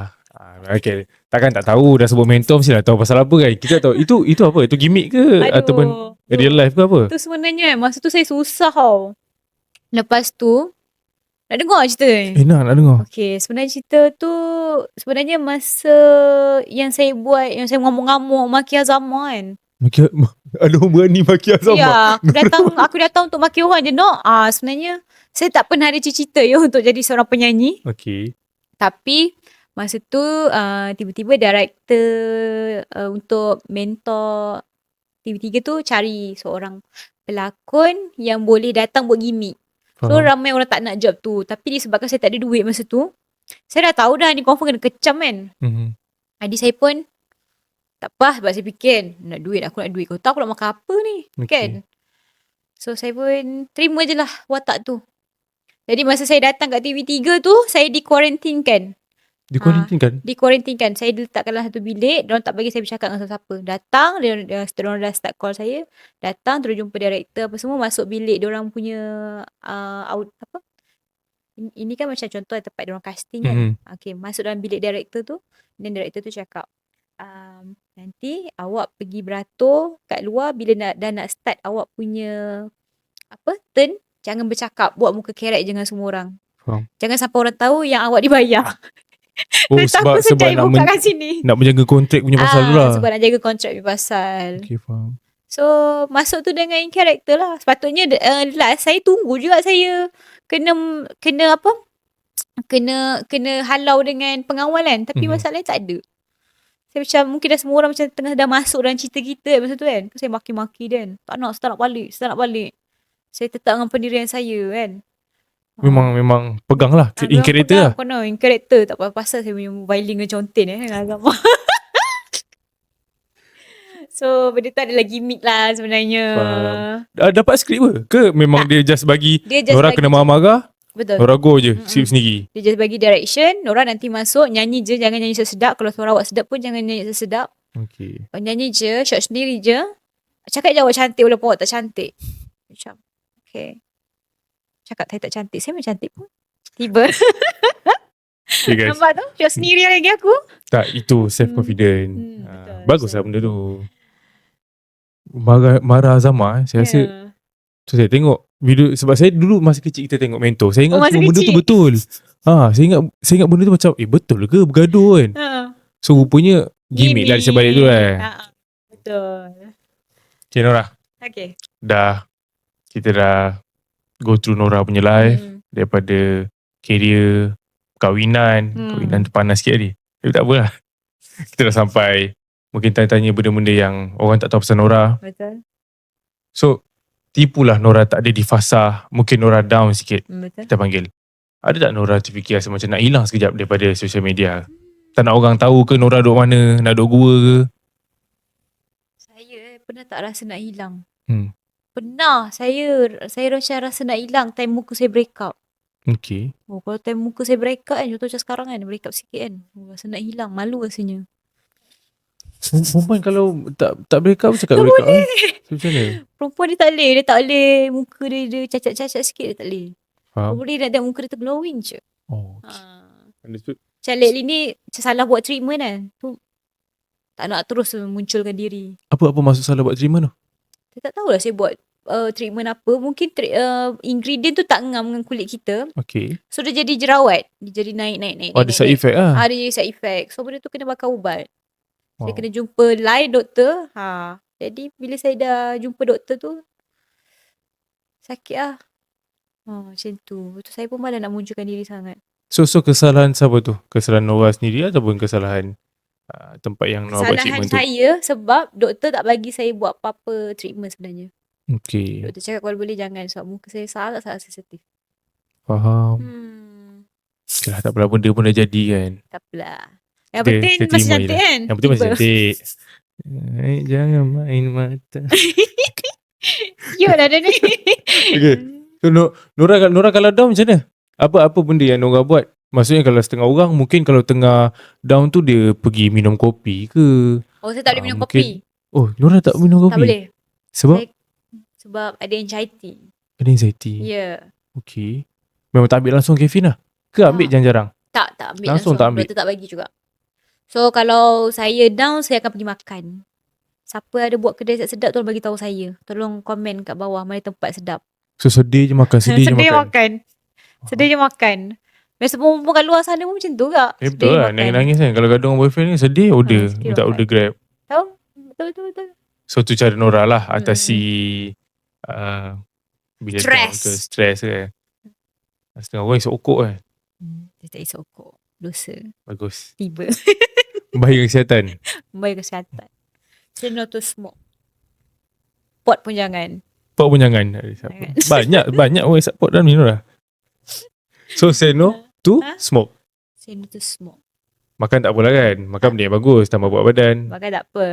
S2: Okay. Takkan tak tahu dah sebut mentor, mesti dah tahu pasal apa kan. Kita tahu itu apa? Itu gimmick ke? Ataupun real life ke apa?
S1: Tu sebenarnya masa tu saya susah tau. Lepas tu Nak dengar cerita ni?
S2: Nak dengar.
S1: Okay, sebenarnya cerita tu sebenarnya masa yang saya buat, yang saya ngamuk-ngamuk maki Azama kan.
S2: Ada orang berani maki Azama?
S1: Ya, aku datang untuk maki orang je nak. Sebenarnya saya tak pernah ada cita-cita untuk jadi seorang penyanyi.
S2: Okay.
S1: Tapi masa tu tiba-tiba director untuk mentor TV3 tu cari seorang pelakon yang boleh datang buat gimmick. So ramai orang tak nak job tu. Tapi disebabkan saya tak ada duit masa tu, saya dah tahu dah ni confirm kena kecam kan. Adik saya pun tak apa, sebab saya fikir aku nak duit. Kau tahu aku nak makan apa ni, kan. So saya pun terima je lah watak tu. Jadi masa saya datang kat TV3 tu, saya dikuarantinkan. Dikuarantinkan. Saya diletakkan dalam satu bilik. Diorang tak bagi saya bercakap dengan siapa-siapa. Datang, diorang dah start call saya. Datang, terus jumpa director apa semua. Masuk bilik diorang punya ini kan macam contoh tempat diorang casting kan. Okay, masuk dalam bilik director tu. Dan director tu cakap, nanti awak pergi beratur kat luar. Bila dah nak start awak punya turn, jangan bercakap. Buat muka kerek je dengan semua orang. Jangan sampai orang tahu yang awak dibayar.
S2: Sebab nak menjaga kontrak punya pasal tu lah.
S1: Sebab nak jaga kontrak punya pasal.
S2: Okay, faham.
S1: So masuk tu dengan karakter lah. Sepatutnya last saya tunggu juga saya kena apa, kena halau dengan pengawalan. Tapi masalahnya tak ada. Saya macam mungkin dah semua orang macam tengah dah masuk dalam cerita kita masa tu kan. Saya maki-maki kan, tak nak balik. Saya tetap dengan pendirian saya kan.
S2: Memang pegang lah in character lah.
S1: In character. Tak apa-apa saya punya violin dengan contin agama. So benda tu adalah gimmick lah sebenarnya.
S2: Dapat skrip ke memang dia just bagi Nora kena marah-marah?
S1: Betul.
S2: Nora go je skrip sendiri.
S1: Dia just bagi direction. Nora nanti masuk nyanyi je, jangan nyanyi sesedap. Kalau suara awak sedap pun jangan nyanyi sesedap.
S2: Okay.
S1: Nyanyi je, shot sendiri je. Cakap je awak cantik walaupun awak tak cantik. Macam okay. Cakap saya tak cantik, saya memang cantik pun. Tiba.
S2: Okay, guys.
S1: Nampak tu? Shot sendiri lagi aku.
S2: Tak, itu self-confident. Bagus lah benda tu. Marah Azama saya rasa. So saya tengok video, sebab saya dulu masa kecil kita tengok mentor. Saya ingat semua benda tu betul. Saya ingat benda tu macam betul ke bergaduh kan. So rupanya gimmick lah di sebalik tu kan.
S1: Betul.
S2: Okay, Nora.
S1: Okay.
S2: Kita dah go through Nora punya life. Daripada career, kawinan tu panas sikit tadi. Tapi tak apalah. Kita dah sampai mungkin tanya-tanya benda-benda yang orang tak tahu pasal Nora.
S1: Betul.
S2: So tipulah Nora tak ada di fasa, mungkin Nora down sikit.
S1: Betul.
S2: Kita panggil. Ada tak Nora terfikir rasa macam nak hilang sekejap daripada social media? Tak nak orang tahu ke Nora duduk mana? Nak duduk gua ke?
S1: Saya pernah tak rasa nak hilang. Pernah. Saya macam rasa nak hilang time muka saya break up.
S2: Okay.
S1: Kalau time muka saya break up kan, contoh macam sekarang kan, break up sikit kan, rasa nak hilang, malu rasanya.
S2: Perempuan kalau tak break up cakap break up macam mana?
S1: Perempuan dia tak boleh muka dia cacat-cacat sikit, dia tak boleh. Dia boleh nak tengok muka dia glowing je.
S2: Understood.
S1: Macam lately ni macam salah buat treatment kan, tu tak nak terus munculkan diri.
S2: Apa maksud salah buat treatment tu?
S1: Saya tak tahulah saya buat treatment apa. Mungkin ingredient tu tak ngam dengan kulit kita. Okay. So dia jadi jerawat. Dia jadi naik.
S2: Ada side effect lah.
S1: Ada jadi side effect. So benda tu kena bakar ubat. Saya kena jumpa lain doktor. Jadi bila saya dah jumpa doktor tu, sakit lah. Macam tu. Betul, saya pun malah nak munculkan diri sangat.
S2: So kesalahan siapa tu? Kesalahan Nora sendiri ataupun kesalahan tempat yang Nora buat treatment tu?
S1: Kesalahan saya sebab doktor tak bagi saya buat apa-apa treatment sebenarnya.
S2: Okay.
S1: Doktor cakap kalau boleh jangan, sebab muka saya sangat sensitif.
S2: Faham. Okay lah, tak apalah, benda pun dah jadi kan.
S1: Tak apalah. Yang penting masih cantik kan.
S2: Yang penting masih cantik. Jangan main mata.
S1: Cute lah dia ni.
S2: Okay. So Nora kalau down macam mana? Apa benda yang Nora buat? Maksudnya kalau setengah orang mungkin kalau tengah down tu dia pergi minum kopi ke?
S1: Saya tak boleh minum kopi.
S2: Nora tak minum kopi?
S1: Tak boleh.
S2: Sebab
S1: ada anxiety.
S2: Ada anxiety?
S1: Ya. Yeah.
S2: Okay. Memang tak ambil langsung caffeine lah? Ke ambil jarang-jarang?
S1: Tak ambil langsung. Tak ambil. Doktor tak bagi juga. So kalau saya down, saya akan pergi makan. Siapa ada buat kedai sedap tolong bagi tahu saya. Tolong komen kat bawah mana tempat sedap.
S2: So sedih je makan, sedih je makan.
S1: Sedihnya makan. Biasa perempuan kat luar sana pun macam tu juga.
S2: Betul lah. Nangis-nangis kan. Kalau gaduh dengan boyfriend ni sedih, order.
S1: sedih
S2: Minta
S1: makan.
S2: order Grab.
S1: Tahu? Betul.
S2: So tu cara Nora lah atasi bila
S1: Stress.
S2: down ke stress kan. Setengah orang isap okok kan.
S1: Dia tak isap okok. Dosa.
S2: Bagus.
S1: Tiba.
S2: Bahaya kesihatan.
S1: Bahaya kesihatan. Say no to smoke. Pot pun jangan.
S2: Pot pun jangan. Banyak orang isap pot dalam ni Nora. So say no to smoke.
S1: Say no to smoke.
S2: Makan tak apalah kan. Makan benda yang bagus. Tambah buat badan.
S1: Makan tak apa.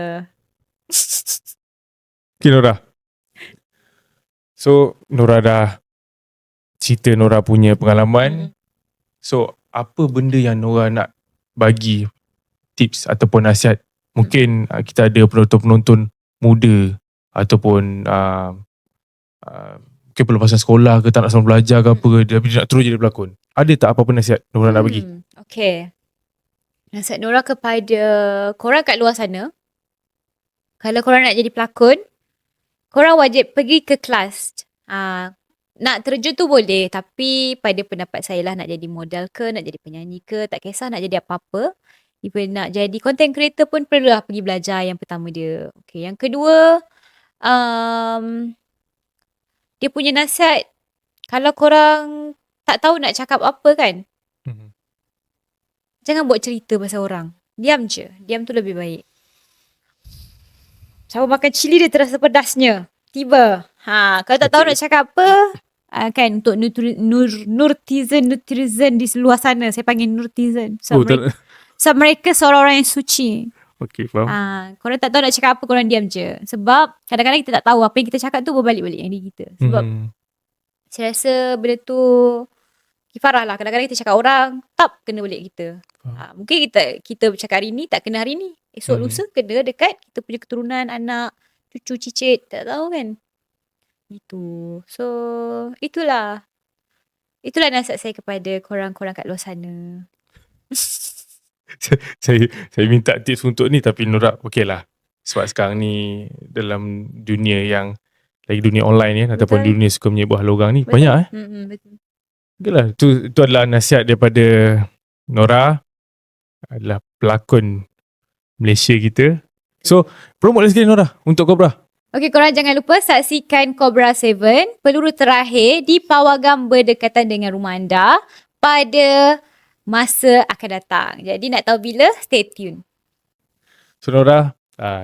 S2: Okay Nora. So Nora dah cerita Nora punya pengalaman. So apa benda yang Nora nak bagi tips ataupun nasihat? Mungkin kita ada penonton-penonton muda ataupun mungkin pelepasan sekolah ke, tak nak sama belajar ke apa ke, dia nak terus jadi pelakon. Ada tak apa-apa nasihat Nora nak bagi?
S1: Okay. Nasihat Nora kepada korang kat luar sana. Kalau korang nak jadi pelakon, korang wajib pergi ke kelas. Nak terjun tu boleh, tapi pada pendapat saya lah, nak jadi model ke, nak jadi penyanyi ke, tak kisah nak jadi apa-apa. Even nak jadi content creator pun perlulah pergi belajar yang pertama dia. Okay, yang kedua, dia punya nasihat, kalau korang tak tahu nak cakap apa kan, jangan buat cerita pasal orang. Diam je. Diam tu lebih baik. Siapa makan cili dia terasa pedasnya. Tiba. Kalau tak tahu nak cakap apa, kan untuk nurtizen di luar sana, saya panggil nurtizen. So mereka seorang orang yang suci.
S2: Okay, faham.
S1: Korang tak tahu nak cakap apa, korang diam je. Sebab kadang-kadang kita tak tahu apa yang kita cakap tu berbalik-balik yang diri kita. Sebab saya rasa benda tu kifarah lah. Kadang-kadang kita cakap orang, tak kena balik kita. Mungkin kita bercakap hari ni, tak kena hari ni. Esok lusa kena dekat kita punya keturunan, anak, cucu, cicit. Tak tahu kan. Gitu. So, itulah nasihat saya kepada korang-korang kat luar sana.
S2: saya minta tips untuk ni, tapi Nora okey lah. Sebab sekarang ni dalam dunia yang lagi dunia online ya, ataupun dunia suka menyebut hal orang ni, banyak
S1: Betul.
S2: Okay lah, itu adalah nasihat daripada Nora, adalah pelakon Malaysia kita. So, promote lagi sekali Nora untuk Cobra.
S1: Okay, korang jangan lupa saksikan Cobra 7, peluru terakhir di pawagam berdekatan dengan rumah anda pada masa akan datang. Jadi nak tahu bila, stay tune.
S2: So Nora,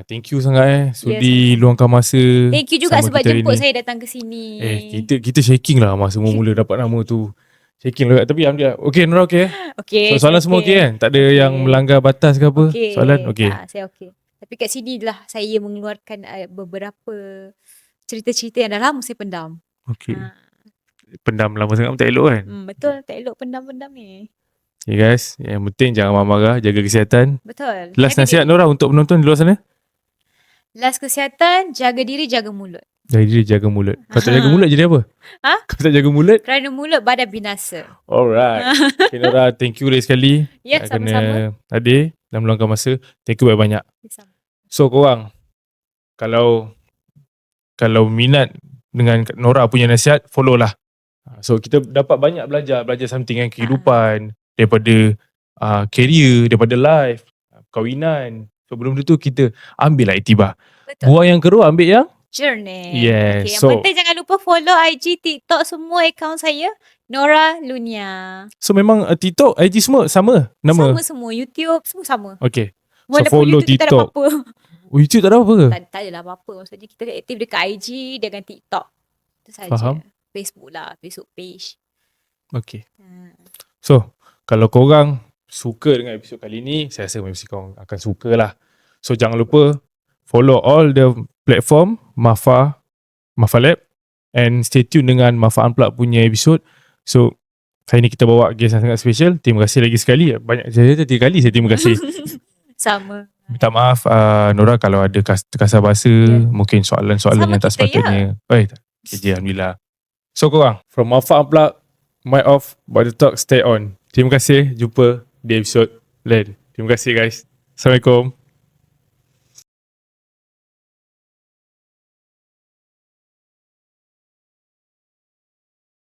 S2: thank you sangat sudi luangkan masa.
S1: Thank you juga sebab jemput saya datang ke sini.
S2: Kita shaking lah masa mula dapat nama tu. Shaking lah, tapi alhamdulillah. Okay Nora, okay?
S1: Okay.
S2: So, soalan semua okay kan? Tak ada yang melanggar batas ke apa? Soalan okay.
S1: Saya okay. Tapi kat sini lah saya mengeluarkan beberapa cerita-cerita yang dah lama saya pendam.
S2: Okay. Pendam lama sangat pun tak elok kan?
S1: Betul, tak elok pendam-pendam ni.
S2: Okay guys, yang penting jangan marah-marah, jaga kesihatan.
S1: Betul.
S2: Last nasihat Nora untuk penonton di luar sana?
S1: Last kesihatan, jaga diri, jaga mulut.
S2: Jaga diri, jaga mulut. Kalau tak jaga mulut jadi apa? Kalau tak jaga mulut?
S1: Kerana mulut badan binasa.
S2: Alright. Okay Nora, thank you lagi sekali.
S1: Ya, sama-sama.
S2: Hadir dan meluangkan masa. Thank you banyak-banyak. So korang, kalau minat dengan Nora punya nasihat, follow lah. So kita dapat banyak belajar something kan, kehidupan, daripada career, daripada life, kawinan. So benda-benda tu kita ambil lah iktibar. Buang yang keruh, ambil yang
S1: journey.
S2: Yes.
S1: Okay, yang penting jangan lupa follow IG, TikTok, semua akaun saya, Nora Lunia.
S2: So memang TikTok, IG semua sama nama?
S1: Sama semua, YouTube semua sama.
S2: Okay.
S1: Walaupun
S2: so follow
S1: YouTube
S2: TikTok.
S1: Tak ada apa-apa.
S2: Oh, YouTube tak ada apa ke?
S1: Tak adalah apa-apa. Maksudnya kita aktif dekat IG dengan TikTok. Itu saja.
S2: Faham.
S1: Facebook lah, Facebook page.
S2: Okay. So, kalau korang suka dengan episod kali ni, saya rasa mesti korang akan suka lah. So, jangan lupa follow all the platform Mafa Lab, and stay tune dengan Mafa Unplugged punya episod. So, hari ni kita bawa guest yang sangat special. Terima kasih lagi sekali. Banyak saya 3 kali saya terima kasih.
S1: Sama.
S2: Minta maaf Nora kalau ada terkasar bahasa, mungkin soalan-soalan yang tak sepatutnya. Alhamdulillah. So korang, from Mafa Unplugged, mic off, but the talk stay on. Terima kasih, jumpa di episod lain. Terima kasih guys. Assalamualaikum.